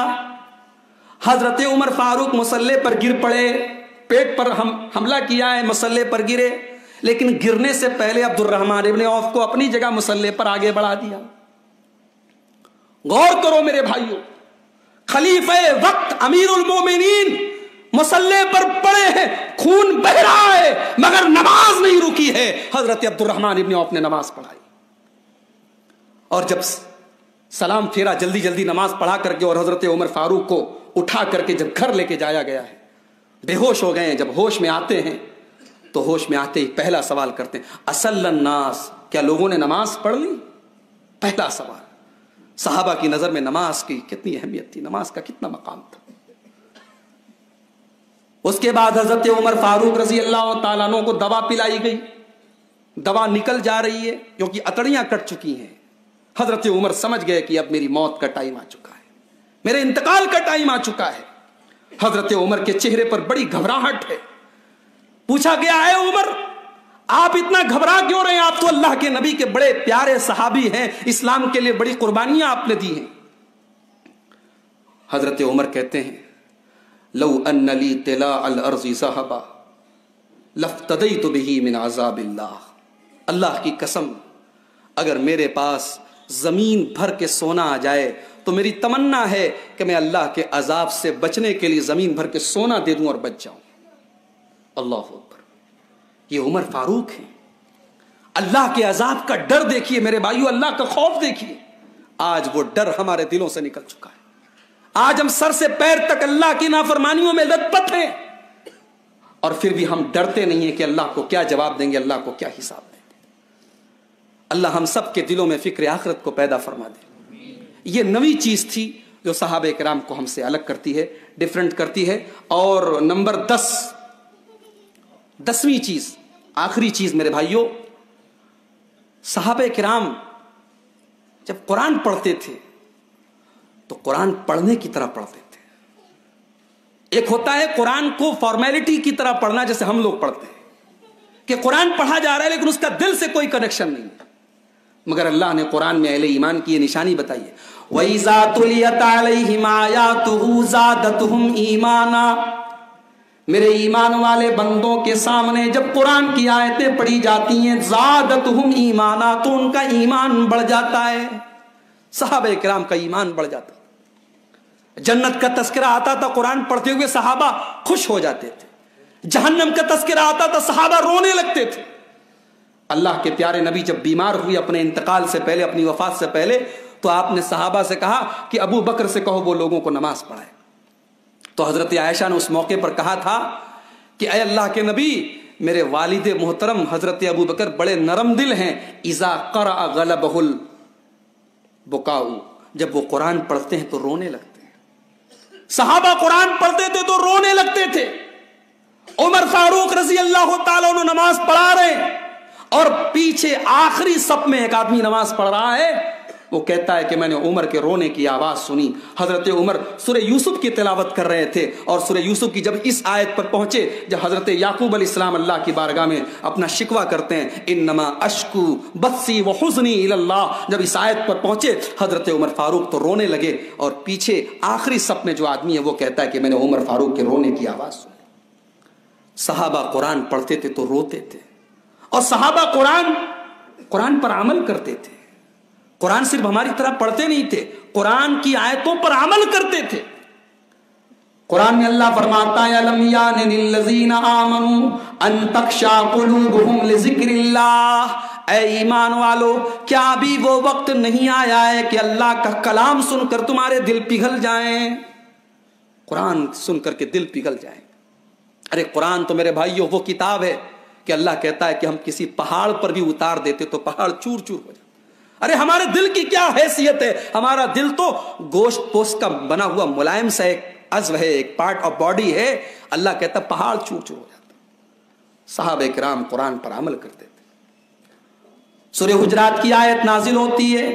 Speaker 2: حضرت عمر فاروق مصلی پر گر پڑے, پیٹ پر حملہ کیا ہے, مصلی پر گرے, لیکن گرنے سے پہلے عبد الرحمن ابن عوف کو اپنی جگہ مصلی پر آگے بڑھا دیا. غور کرو میرے بھائیوں, خلیفہ وقت امیر المومنین مصلی پر پڑے ہیں, خون بہ رہا ہے, مگر نماز نہیں رکی ہے. حضرت عبد الرحمن ابن عوف نے نماز پڑھائی, اور جب سلام پھیرا, جلدی جلدی نماز پڑھا کر کے, اور حضرت عمر فاروق کو اٹھا کر کے جب گھر لے کے جایا گیا ہے, بے ہوش ہو گئے ہیں. جب ہوش میں آتے ہیں تو ہوش میں آتے ہی پہلا سوال کرتے ہیں اصل الناس, کیا لوگوں نے نماز پڑھ لی؟ پہلا سوال. صحابہ کی نظر میں نماز کی کتنی اہمیت تھی, نماز کا کتنا مقام تھا. اس کے بعد حضرت عمر فاروق رضی اللہ تعالیٰ عنہ کو دوا پلائی گئی. دوا نکل جا رہی ہے کیونکہ اتڑیاں کٹ چکی ہیں. حضرت عمر سمجھ گئے کہ اب میری موت کا ٹائم آ چکا ہے, میرے انتقال کا ٹائم آ چکا ہے. حضرت عمر کے چہرے پر بڑی گھبراہٹ ہے. پوچھا گیا اے عمر, آپ اتنا گھبرا کیوں رہے ہیں؟ آپ تو اللہ کے نبی کے بڑے پیارے صحابی ہیں, اسلام کے لیے بڑی قربانیاں آپ نے دی ہیں. حضرت عمر کہتے ہیں لو ان لی طلاع الارض ذهبا لافتدیت به من عذاب اللہ. اللہ کی قسم, اگر میرے پاس زمین بھر کے سونا آ جائے تو میری تمنا ہے کہ میں اللہ کے عذاب سے بچنے کے لیے زمین بھر کے سونا دے دوں اور بچ جاؤں. اللہ اکبر. یہ عمر فاروق ہیں. اللہ کے عذاب کا ڈر دیکھیے میرے بھائیو, اللہ کا خوف دیکھیے. آج وہ ڈر ہمارے دلوں سے نکل چکا ہے. آج ہم سر سے پیر تک اللہ کی نافرمانیوں میں لت پت ہیں, اور پھر بھی ہم ڈرتے نہیں ہیں کہ اللہ کو کیا جواب دیں گے, اللہ کو کیا حساب دیں گے. اللہ ہم سب کے دلوں میں فکر آخرت کو پیدا فرما دے. یہ نئی چیز تھی جو صحابہ کرام کو ہم سے الگ کرتی ہے, ڈیفرنٹ کرتی ہے. اور نمبر 10ویں چیز, آخری چیز میرے بھائیوں, صحابہ کرام جب قرآن پڑھتے تھے تو قرآن پڑھنے کی طرح پڑھتے تھے. ایک ہوتا ہے قرآن کو فارمیلٹی کی طرح پڑھنا جیسے ہم لوگ پڑھتے ہیں, کہ قرآن پڑھا جا رہا ہے لیکن اس کا دل سے کوئی کنیکشن نہیں ہے. مگر اللہ نے قرآن میں اہل ایمان کی یہ نشانی بتائی ہے. وَإِذَا تُلِيَتْ عَلَيْهِمْ آيَاتُهُ زَادَتْهُمْ ایمانا. میرے ایمان والے بندوں کے سامنے جب قرآن کی آیتیں پڑھی جاتی ہیں زادتہم ایمانا تو ان کا ایمان بڑھ جاتا ہے. صحابہ کرام کا ایمان بڑھ جاتا ہے. جنت کا تذکرہ آتا تھا قرآن پڑھتے ہوئے صحابہ خوش ہو جاتے تھے. جہنم کا تذکرہ آتا تھا صحابہ رونے لگتے تھے. اللہ کے پیارے نبی جب بیمار ہوئے اپنے انتقال سے پہلے, اپنی وفات سے پہلے, تو آپ نے صحابہ سے کہا کہ ابو بکر سے کہو وہ لوگوں کو نماز پڑھائے. تو حضرت عائشہ نے اس موقع پر کہا تھا کہ اے اللہ کے نبی, میرے والد محترم حضرت ابو بکر بڑے نرم دل ہیں. اذا قرأ غلبہ البکاء, جب وہ قرآن پڑھتے ہیں تو رونے لگتے ہیں. صحابہ قرآن پڑھتے تھے تو رونے لگتے تھے. عمر فاروق رضی اللہ تعالیٰ عنہ نماز پڑھا رہے ہیں اور پیچھے آخری صف میں ایک آدمی نماز پڑھ رہا ہے. وہ کہتا ہے کہ میں نے عمر کے رونے کی آواز سنی. حضرت عمر سورہ یوسف کی تلاوت کر رہے تھے اور سورہ یوسف کی جب اس آیت پر پہنچے, جب حضرت یعقوب علیہ السلام اللہ کی بارگاہ میں اپنا شکوہ کرتے ہیں, انما اشکو بثی وحزنی الی اللہ, جب اس آیت پر پہنچے حضرت عمر فاروق تو رونے لگے اور پیچھے آخری صف میں جو آدمی ہے وہ کہتا ہے کہ میں نے عمر فاروق کے رونے کی آواز سنی. صحابہ قرآن پڑھتے تھے تو روتے تھے اور صحابہ قرآن پر عمل کرتے تھے. قرآن صرف ہماری طرح پڑھتے نہیں تھے, قرآن کی آیتوں پر عمل کرتے تھے. قرآن میں اللہ فرماتا ہے الم یان للذین آمنوا ان تخشع قلوبہم لذکر اللہ. اے ایمان والو, کیا ابھی وہ وقت نہیں آیا ہے کہ اللہ کا کلام سن کر تمہارے دل پگھل جائیں؟ قرآن سن کر کے دل پگھل جائیں. ارے قرآن تو میرے بھائیو وہ کتاب ہے کہ اللہ کہتا ہے کہ ہم کسی پہاڑ پر بھی اتار دیتے تو پہاڑ چور چور ہو جاتا. ارے ہمارے دل کی کیا حیثیت ہے؟ ہمارا دل تو گوشت پوست کا بنا ہوا ملائم سا ایک عضو ہے, ایک پارٹ آف باڈی ہے. اللہ کہتا ہے پہاڑ چور چور ہو جاتا. صحابہ کرام قرآن پر عمل کرتے تھے. سورہ حجرات کی آیت نازل ہوتی ہے,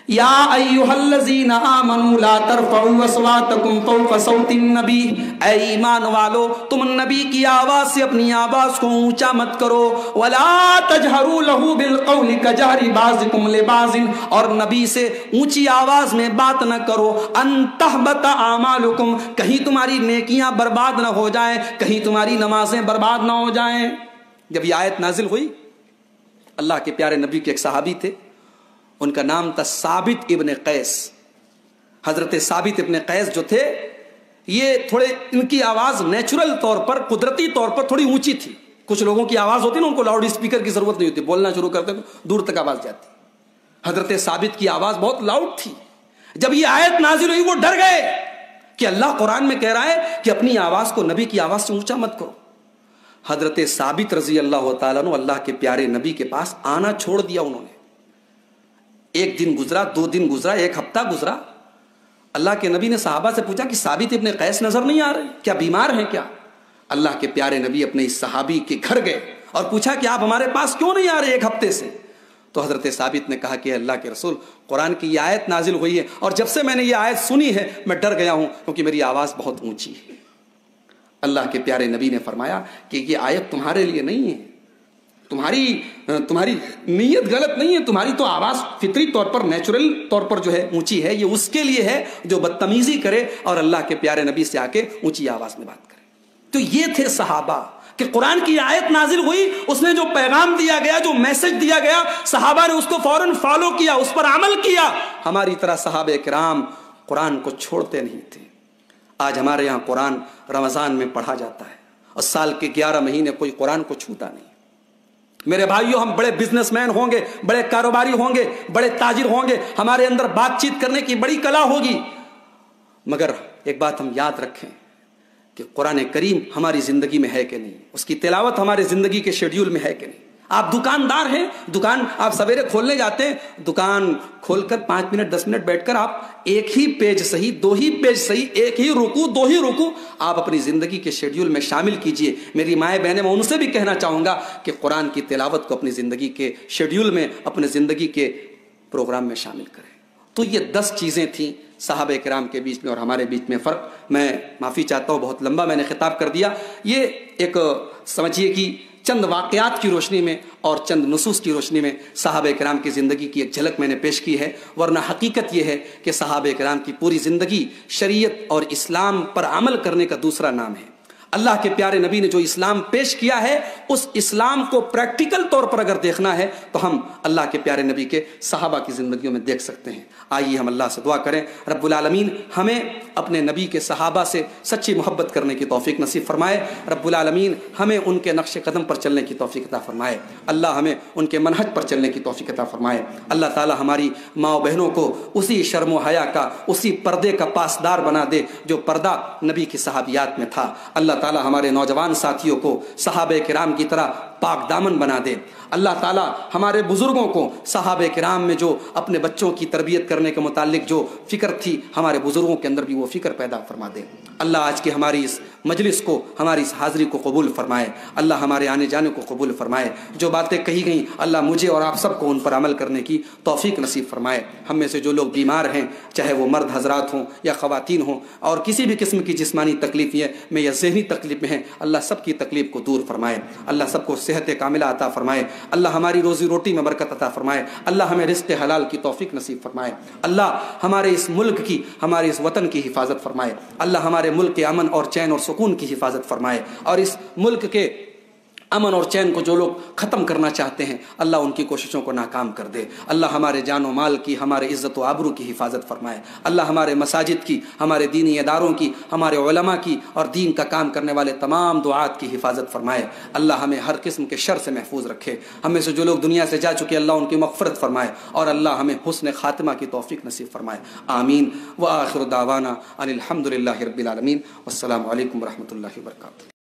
Speaker 2: یا ایھا الذین آمنوا لا ترفعوا اصواتکم فوق صوت النبی. اے ایمان والو, تم نبی کی آواز سے اپنی آواز کو اونچا مت کرو. ولا تجہروا لہ بالقول کجہر بعضکم لبعض, اور نبی سے اونچی آواز میں بات نہ کرو. ان تحبط اعمالکم, کہیں تمہاری نیکیاں برباد نہ ہو جائیں, کہیں تمہاری نمازیں برباد نہ ہو جائیں. جب یہ آیت نازل ہوئی, اللہ کے پیارے نبی کے ایک صحابی تھے, ان کا نام تھا ثابت ابن قیس. حضرت ثابت ابن قیس جو تھے, یہ تھوڑے ان کی آواز نیچرل طور پر, قدرتی طور پر تھوڑی اونچی تھی. کچھ لوگوں کی آواز ہوتی نا, ان کو لاؤڈ اسپیکر کی ضرورت نہیں ہوتی, بولنا شروع کرتے تو دور تک آواز جاتی. حضرت ثابت کی آواز بہت لاؤڈ تھی. جب یہ آیت نازل ہوئی وہ ڈر گئے کہ اللہ قرآن میں کہہ رہا ہے کہ اپنی آواز کو نبی کی آواز سے اونچا مت کرو. حضرت ثابت رضی اللہ تعالیٰ عنہ اللہ کے پیارے نبی کے پاس آنا چھوڑ دیا. انہوں نے ایک دن گزرا, 2 دن گزرا, ایک ہفتہ گزرا. اللہ کے نبی نے صحابہ سے پوچھا کہ ثابت ابن قیس نظر نہیں آ رہے, کیا بیمار ہیں کیا؟ اللہ کے پیارے نبی اپنے اس صحابی کے گھر گئے اور پوچھا کہ آپ ہمارے پاس کیوں نہیں آ رہے ایک ہفتے سے؟ تو حضرت ثابت نے کہا کہ اللہ کے رسول, قرآن کی یہ آیت نازل ہوئی ہے اور جب سے میں نے یہ آیت سنی ہے میں ڈر گیا ہوں کیونکہ میری آواز بہت اونچی ہے. اللہ کے پیارے نبی نے فرمایا کہ یہ آیت تمہارے لیے نہیں ہے, تمہاری نیت غلط نہیں ہے, تمہاری تو آواز فطری طور پر, نیچرل طور پر جو ہے اونچی ہے, یہ اس کے لیے ہے جو بدتمیزی کرے اور اللہ کے پیارے نبی سے آ کے اونچی آواز میں بات کرے. تو یہ تھے صحابہ کہ قرآن کی آیت نازل ہوئی, اس نے جو پیغام دیا گیا, جو میسج دیا گیا, صحابہ نے اس کو فوراً فالو کیا, اس پر عمل کیا. ہماری طرح صحابہ کرام قرآن کو چھوڑتے نہیں تھے. آج ہمارے یہاں قرآن رمضان میں پڑھا جاتا ہے اور سال کے 11 مہینے کوئی قرآن کو چھوتا نہیں. میرے بھائیوں, ہم بڑے بزنس مین ہوں گے, بڑے کاروباری ہوں گے, بڑے تاجر ہوں گے, ہمارے اندر بات چیت کرنے کی بڑی کلا ہوگی, مگر ایک بات ہم یاد رکھیں کہ قرآن کریم ہماری زندگی میں ہے کہ نہیں, اس کی تلاوت ہماری زندگی کے شیڈیول میں ہے کہ نہیں. آپ دکاندار ہیں, دکان آپ سویرے کھولنے جاتے ہیں, دکان کھول کر 5 منٹ 10 منٹ بیٹھ کر آپ ایک ہی پیج صحیح, 2 ہی پیج صحیح, ایک ہی رکوع 2 ہی رکوع آپ اپنی زندگی کے شیڈیول میں شامل کیجئے. میری مائیں بہنیں, میں ان سے بھی کہنا چاہوں گا کہ قرآن کی تلاوت کو اپنی زندگی کے شیڈیول میں, اپنے زندگی کے پروگرام میں شامل کریں. تو یہ 10 چیزیں تھیں صحابہ کرام کے بیچ میں اور ہمارے بیچ میں فرق. میں معافی چاہتا ہوں, بہت لمبا میں نے خطاب کر دیا. یہ ایک سمجھیے کہ چند واقعات کی روشنی میں اور چند نصوص کی روشنی میں صحابہ کرام کی زندگی کی ایک جھلک میں نے پیش کی ہے، ورنہ حقیقت یہ ہے کہ صحابہ کرام کی پوری زندگی شریعت اور اسلام پر عمل کرنے کا دوسرا نام ہے۔ اللہ کے پیارے نبی نے جو اسلام پیش کیا ہے، اس اسلام کو پریکٹیکل طور پر اگر دیکھنا ہے تو ہم اللہ کے پیارے نبی کے صحابہ کی زندگیوں میں دیکھ سکتے ہیں۔ آئیے ہم اللہ سے دعا کریں، رب العالمین ہمیں اپنے نبی کے صحابہ سے سچی محبت کرنے کی توفیق نصیب فرمائے، رب العالمین ہمیں ان کے نقش قدم پر چلنے کی توفیق عطا فرمائے، اللہ ہمیں ان کے منہج پر چلنے کی توفیق عطا فرمائے۔ اللہ تعالی ہماری ماں و بہنوں کو اسی شرم و حیا کا، اسی پردے کا پاسدار بنا دے جو پردہ نبی کی صحابیات میں تھا۔ اللہ تعالی ہمارے نوجوان ساتھیوں کو صحابہ کرام کی طرح پاک دامن بنا دے۔ اللہ تعالیٰ ہمارے بزرگوں کو صحابہ کرام میں جو اپنے بچوں کی تربیت کرنے کے متعلق جو فکر تھی، ہمارے بزرگوں کے اندر بھی وہ فکر پیدا فرما دے۔ اللہ آج کی ہماری اس مجلس کو، ہماری اس حاضری کو قبول فرمائے، اللہ ہمارے آنے جانے کو قبول فرمائے۔ جو باتیں کہی گئیں اللہ مجھے اور آپ سب کو ان پر عمل کرنے کی توفیق نصیب فرمائے۔ ہم میں سے جو لوگ بیمار ہیں، چاہے وہ مرد حضرات ہوں یا خواتین ہوں، اور کسی بھی قسم کی جسمانی تکلیف میں یا ذہنی تکلیف میں ہیں، اللہ سب کی تکلیف کو دور فرمائے، اللہ سب کو صحت کاملہ عطا فرمائے، اللہ ہماری روزی روٹی میں برکت عطا فرمائے، اللہ ہمیں رزق حلال کی توفیق نصیب فرمائے، اللہ ہمارے اس ملک کی، ہمارے اس وطن کی حفاظت فرمائے، اللہ ہمارے ملک کے امن اور چین اور سکون کی حفاظت فرمائے، اور اس ملک کے امن اور چین کو جو لوگ ختم کرنا چاہتے ہیں اللہ ان کی کوششوں کو ناکام کر دے، اللہ ہمارے جان و مال کی، ہمارے عزت و آبرو کی حفاظت فرمائے، اللہ ہمارے مساجد کی، ہمارے دینی اداروں کی، ہمارے علماء کی اور دین کا کام کرنے والے تمام دعات کی حفاظت فرمائے، اللہ ہمیں ہر قسم کے شر سے محفوظ رکھے، ہم میں سے جو لوگ دنیا سے جا چکے اللہ ان کی مغفرت فرمائے، اور اللہ ہمیں حسن خاتمہ کی توفیق نصیب فرمائے، آمین۔ وآخر دعوانا ان الحمد للہ رب العالمین، والسلام علیکم ورحمۃ اللہ وبرکاتہ۔